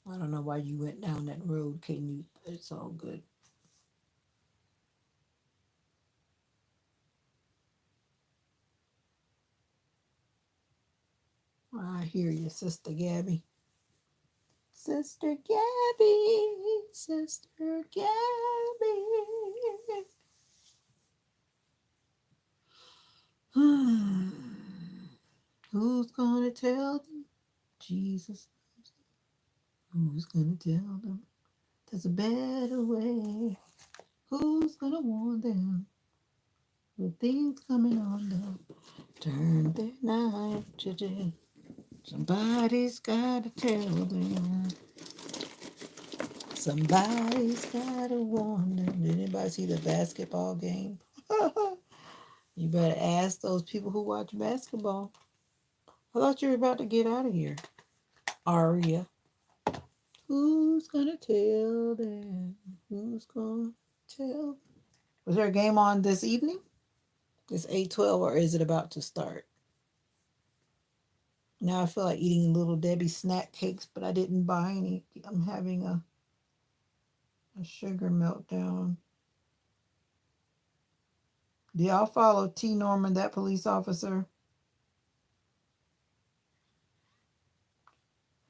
I don't know why you went down that road, K. Newt, but it's all good. I hear you, Sister Gabby. Sister Gabby, Sister Gabby. Who's gonna tell them Jesus? Who's gonna tell them there's a better way? Who's gonna warn them with things coming on them? Turn their night to day. Somebody's gotta tell them. Somebody's gotta warn them. Did anybody see the basketball game? You better ask those people who watch basketball. I thought you were about to get out of here, Aria. Who's gonna tell them? Who's gonna tell? Was there a game on this evening? It's 8:12, or is it about to start? Now I feel like eating Little Debbie snack cakes, but I didn't buy any. I'm having a sugar meltdown. Do y'all follow T. Norman, that police officer?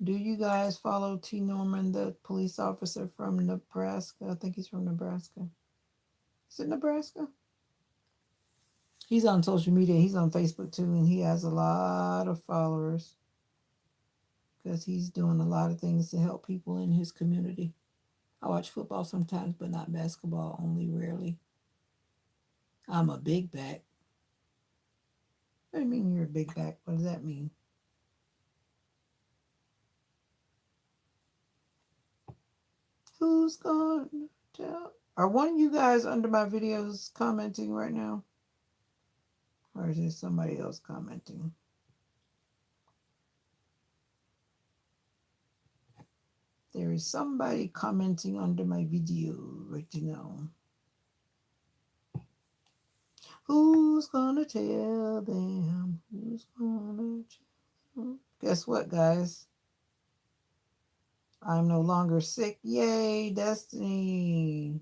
Do you guys follow T. Norman, the police officer from Nebraska? I think he's from Nebraska. Is it Nebraska? He's on social media. He's on Facebook too, and he has a lot of followers because he's doing a lot of things to help people in his community. I watch football sometimes, but not basketball, only rarely. I'm a big back. What do you mean you're a big back? What does that mean? Who's going to tell? Are one of you guys under my videos commenting right now? Or is there somebody else commenting? There is somebody commenting under my video right now. Who's gonna tell them? Who's gonna tell them? Guess what, guys? I'm no longer sick. Yay, Destiny.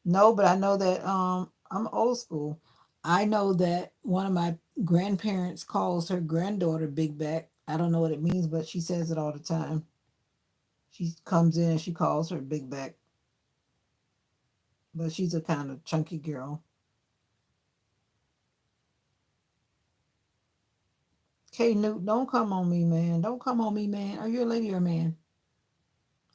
No, but I know that I'm old school. I know that one of my grandparents calls her granddaughter Big Back. I don't know what it means, but she says it all the time. She comes in and she calls her Big Back. But she's a kind of chunky girl. Okay, Newt, don't come on me, man. Don't come on me, man. Are you a lady or a man?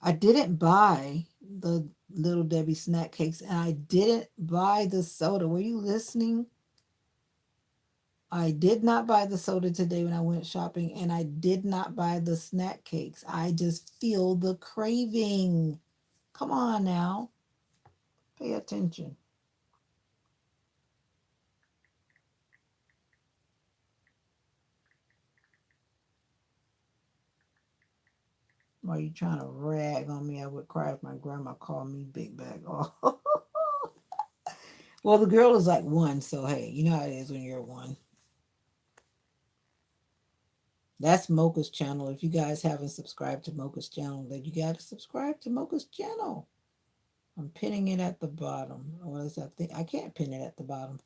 I didn't buy the Little Debbie snack cakes, and I didn't buy the soda. Were you listening? I did not buy the soda today when I went shopping, and I did not buy the snack cakes. I just feel the craving. Come on now. Pay attention. Why are you trying to rag on me? I would cry if my grandma called me Big Bag. Oh. Well, the girl is like one, so hey, you know how it is when you're one. That's Mocha's channel. If you guys haven't subscribed to Mocha's channel, then you got to subscribe to Mocha's channel. I'm pinning it at the bottom. What is that thing? I can't pin it at the bottom.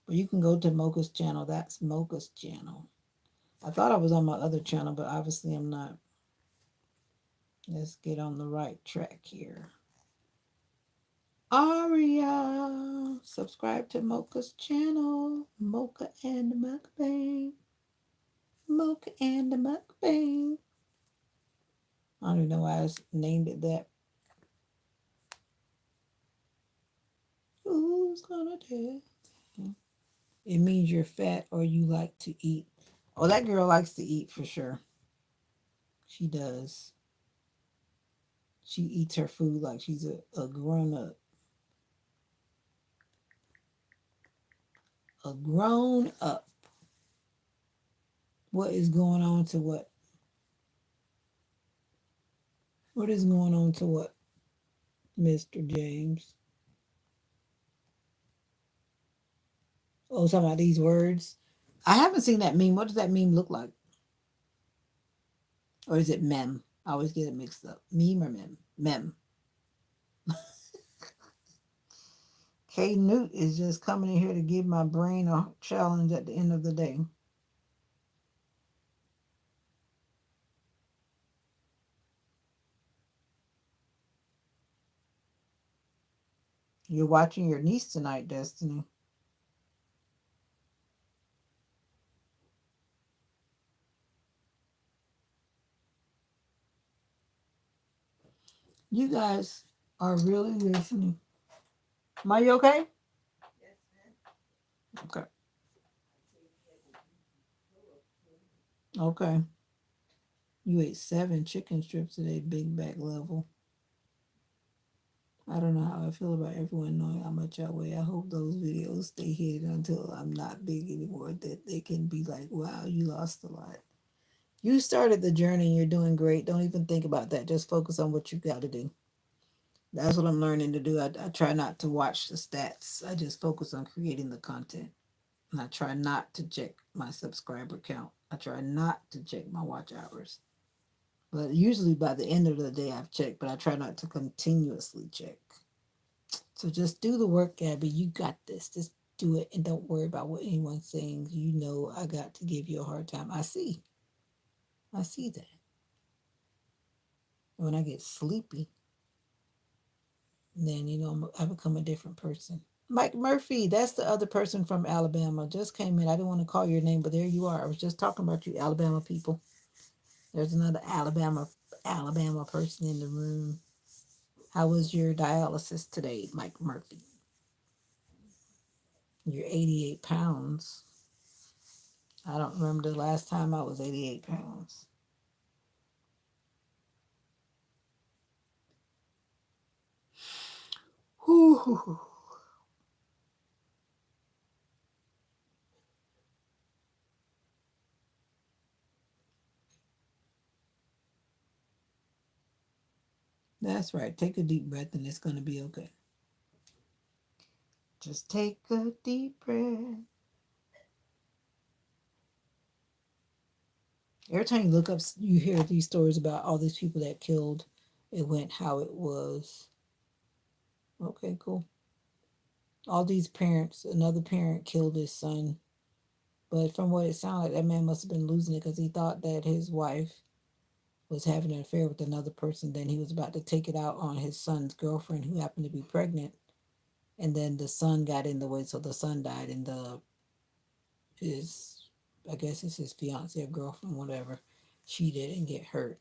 But you can go to Mocha's channel. That's Mocha's channel. I thought I was on my other channel, but obviously I'm not. Let's get on the right track here. Aria, subscribe to Mocha's channel. Mocha and the Mukbang. Mocha and the Mukbang. I don't even know why I named it that. Who's gonna tell? It means you're fat or you like to eat. Oh, that girl likes to eat for sure. She does. She eats her food like she's a grown up. A grown up. What is going on to what? What is going on to what, Mr. James? Oh, talking about these words. I haven't seen that meme. What does that meme look like? Or is it mem? I always get it mixed up. Meme or mem? Mem. K Newt is just coming in here to give my brain a challenge at the end of the day. You're watching your niece tonight, Destiny. You guys are really listening. Am I okay? Okay. Okay. You ate 7 chicken strips today, big back level. I don't know how I feel about everyone knowing how much I weigh. I hope those videos stay hidden until I'm not big anymore, that they can be like, wow, you lost a lot. You started the journey and you're doing great. Don't even think about that. Just focus on what you've got to do. That's what I'm learning to do. I try not to watch the stats. I just focus on creating the content. And I try not to check my subscriber count. I try not to check my watch hours. But usually by the end of the day, I've checked, but I try not to continuously check. So just do the work, Gabby. You got this. Just do it and don't worry about what anyone's saying. You know I got to give you a hard time. I see. I see that. When I get sleepy, then I become a different person. Mike Murphy, that's the other person from Alabama. Just came in. I didn't want to call your name, but there you are. I was just talking about you, Alabama people. There's another Alabama person in the room. How was your dialysis today, Mike Murphy? You're 88 pounds. I don't remember the last time I was 88 pounds. Whew. That's right. Take a deep breath and it's going to be okay. Just take a deep breath. Every time you look up, you hear these stories about all these people that killed. It went how it was. Okay, cool. All these parents, another parent killed his son. But from what it sounded like, that man must have been losing it because he thought that his wife was having an affair with another person. Then he was about to take it out on his son's girlfriend who happened to be pregnant. And then the son got in the way, so the son died, and his I guess it's his fiance or girlfriend, whatever, she didn't get hurt.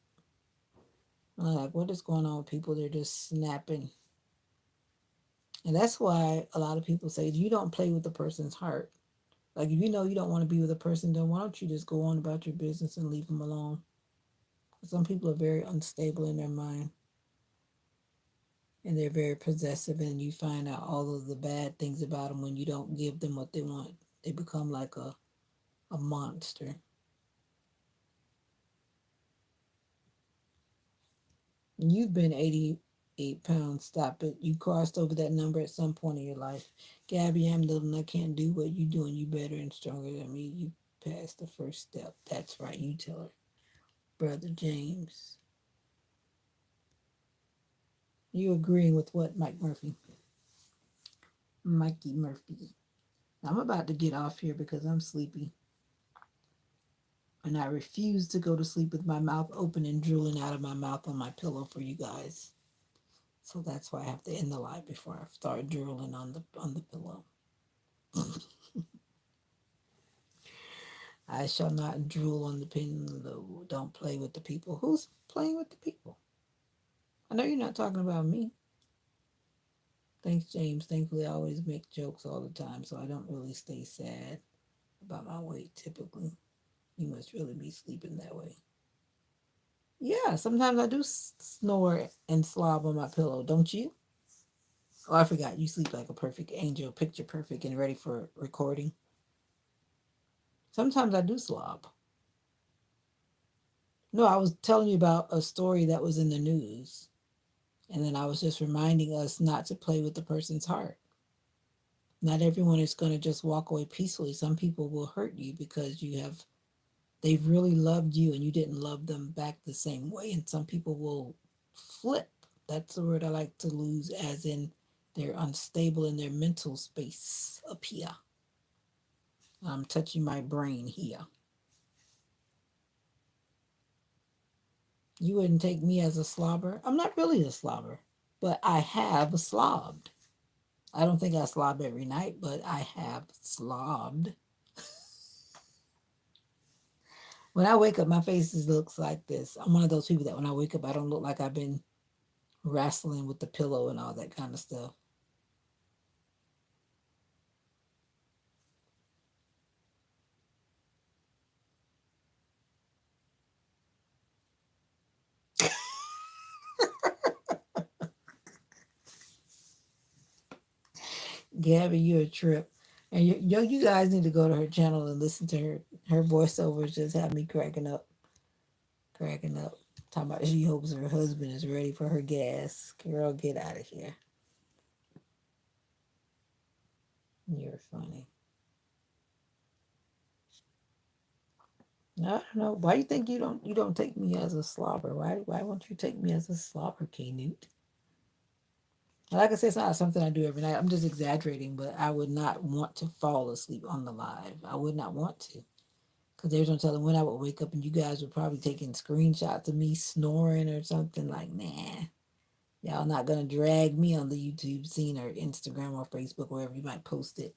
I'm like, what is going on with people? They're just snapping. And that's why a lot of people say you don't play with the person's heart. Like if you know you don't want to be with a person, then why don't you just go on about your business and leave them alone? Some people are very unstable in their mind and they're very possessive, and you find out all of the bad things about them when you don't give them what they want. They become like a monster. You've been 88 pounds. Stop it. You crossed over that number at some point in your life. Gabby, I'm little and I can't do what you doing. You better and stronger than me. You passed the first step. That's right. You tell her. Brother James. You agreeing with what, Mike Murphy? Mikey Murphy. I'm about to get off here because I'm sleepy. And I refuse to go to sleep with my mouth open and drooling out of my mouth on my pillow for you guys. So that's why I have to end the live before I start drooling on the pillow. I shall not drool on the pillow. Don't play with the people. Who's playing with the people? I know you're not talking about me. Thanks, James. Thankfully, I always make jokes all the time, so I don't really stay sad about my weight typically. You must really be sleeping that way. Yeah, sometimes I do snore and slob on my pillow, don't you? Oh, I forgot. You sleep like a perfect angel, picture perfect and ready for recording. Sometimes I do slob. No, I was telling you about a story that was in the news. And then I was just reminding us not to play with the person's heart. Not everyone is going to just walk away peacefully. Some people will hurt you because they've really loved you and you didn't love them back the same way. And some people will flip. That's the word I like to lose, as in they're unstable in their mental space up here. I'm touching my brain here. You wouldn't take me as a slobber. I'm not really a slobber, but I have slobbed. I don't think I slob every night, but I have slobbed. When I wake up, my face looks like this. I'm one of those people that when I wake up, I don't look like I've been wrestling with the pillow and all that kind of stuff. Gabby, you're a trip. And you guys need to go to her channel and listen to her voiceovers. Just have me cracking up, cracking up. Talking about she hopes her husband is ready for her gas. Girl, get out of here. You're funny. I don't know. Why you think you don't take me as a slobber? Why won't you take me as a slobber, K Newt? Like I said, it's not something I do every night. I'm just exaggerating, but I would not want to fall asleep on the live. I would not want to. Because there's no telling when I would wake up and you guys would probably taking screenshots of me snoring or something like, nah, y'all not going to drag me on the YouTube scene or Instagram or Facebook, wherever you might post it.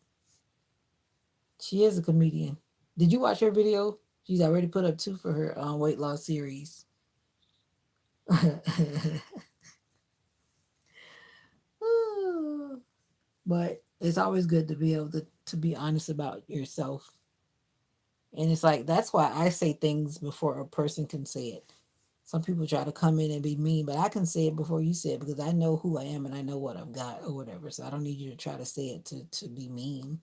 She is a comedian. Did you watch her video? She's already put up 2 for her weight loss series. But it's always good to be able to be honest about yourself. And it's like that's why I say things before a person can say it. Some people try to come in and be mean, but I can say it before you say it because I know who I am and I know what I've got or whatever. So I don't need you to try to say it to be mean.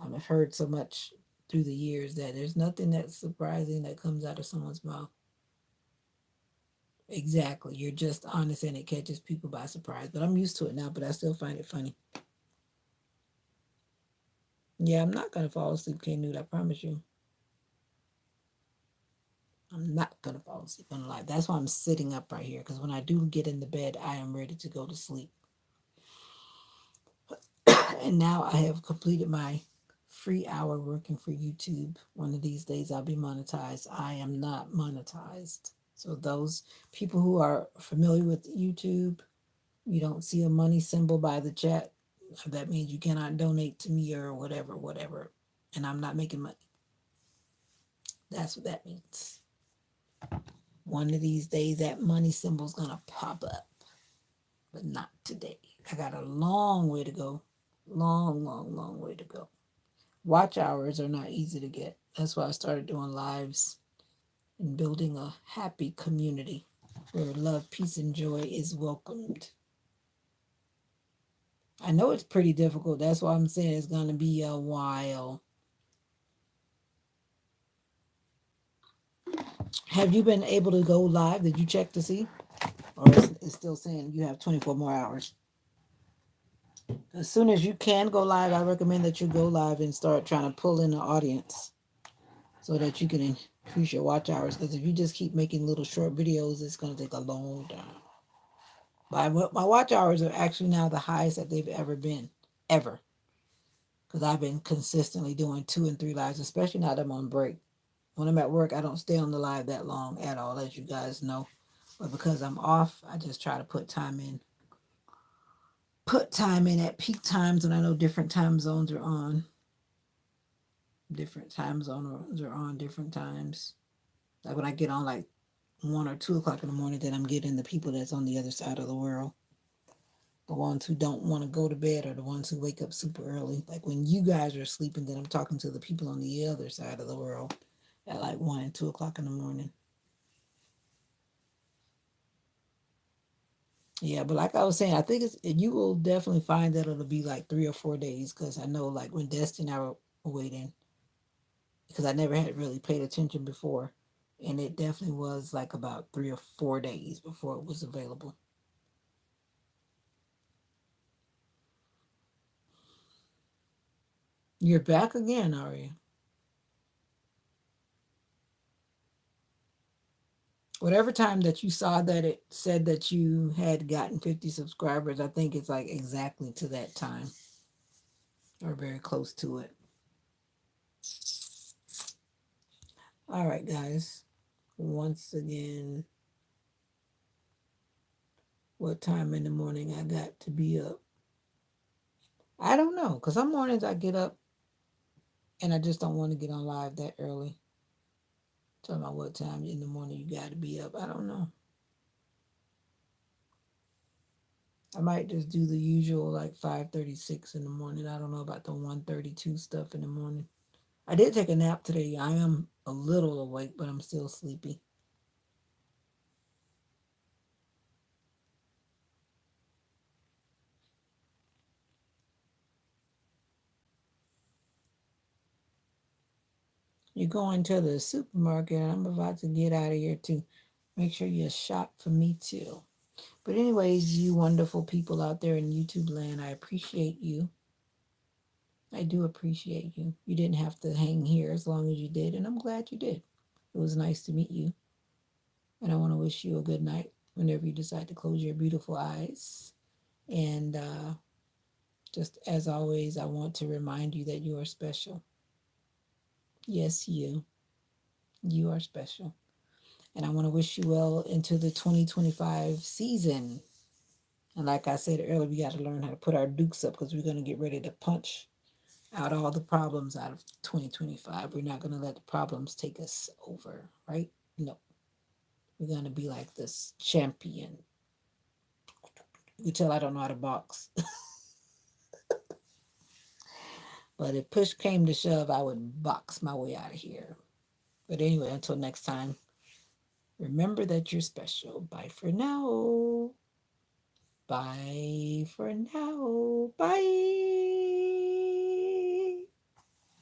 I've heard so much through the years that there's nothing that's surprising that comes out of someone's mouth. Exactly. You're just honest and it catches people by surprise. But I'm used to it now, but I still find it funny. Yeah, I'm not gonna fall asleep, K Newt, I promise you. I'm not gonna fall asleep on the live. That's why I'm sitting up right here. Because when I do get in the bed, I am ready to go to sleep. And now I have completed my free hour working for YouTube. One of these days I'll be monetized. I am not monetized. So those people who are familiar with YouTube, you don't see a money symbol by the chat. That means you cannot donate to me or whatever, whatever. And I'm not making money. That's what that means. One of these days that money symbol's gonna pop up, but not today. I got a long way to go. Long, long, long way to go. Watch hours are not easy to get. That's why I started doing lives and building a happy community where love, peace, and joy is welcomed. I know it's pretty difficult. That's why I'm saying it's going to be a while. Have you been able to go live? Did you check to see? Or is it still saying you have 24 more hours? As soon as you can go live, I recommend that you go live and start trying to pull in the audience so that you can increase your watch hours. Because if you just keep making little short videos, it's going to take a long time. My watch hours are actually now the highest that they've ever been, ever. Because I've been consistently doing 2 and 3 lives, especially now that I'm on break. When I'm at work, I don't stay on the live that long at all, as you guys know. But because I'm off, I just try to put time in. Put time in at peak times when I know different time zones are on. Different time zones are on different times. Like when I get on like 1 or 2 o'clock in the morning, then I'm getting the people that's on the other side of the world. The ones who don't want to go to bed are the ones who wake up super early. Like when you guys are sleeping, then I'm talking to the people on the other side of the world at like 1 and 2 o'clock in the morning. Yeah, but like I was saying, I think you will definitely find that it'll be like 3 or 4 days because I know like when Destiny and I were waiting, because I never had really paid attention before, and it definitely was like about 3 or 4 days before it was available. You're back again, are you? Whatever time that you saw that it said that you had gotten 50 subscribers, I think it's like exactly to that time or very close to it. All right, guys. Once again, what time in the morning I got to be up? I don't know, because some mornings I get up and I just don't want to get on live that early. Talking about what time in the morning you got to be up. I don't know. I might just do the usual like 5:36 in the morning. I don't know about the 1:32 stuff in the morning. I did take a nap today. I am a little awake, but I'm still sleepy. You're going to the supermarket, and I'm about to get out of here too. Make sure you shop for me too. But anyways, you wonderful people out there in YouTube land, I appreciate you. I do appreciate you. You didn't have to hang here as long as you did, and I'm glad you did. It was nice to meet you, and I want to wish you a good night whenever you decide to close your beautiful eyes. And just as always, I want to remind you that you are special. Yes, you. You are special. And I want to wish you well into the 2025 season. And like I said earlier, we got to learn how to put our dukes up because we're going to get ready to punch out all the problems out of 2025. We're not going to let the problems take us over, right? No. We're going to be like this champion. You can tell I don't know how to box. But if push came to shove, I would box my way out of here. But anyway, until next time, remember that you're special. Bye for now. Bye for now. Bye.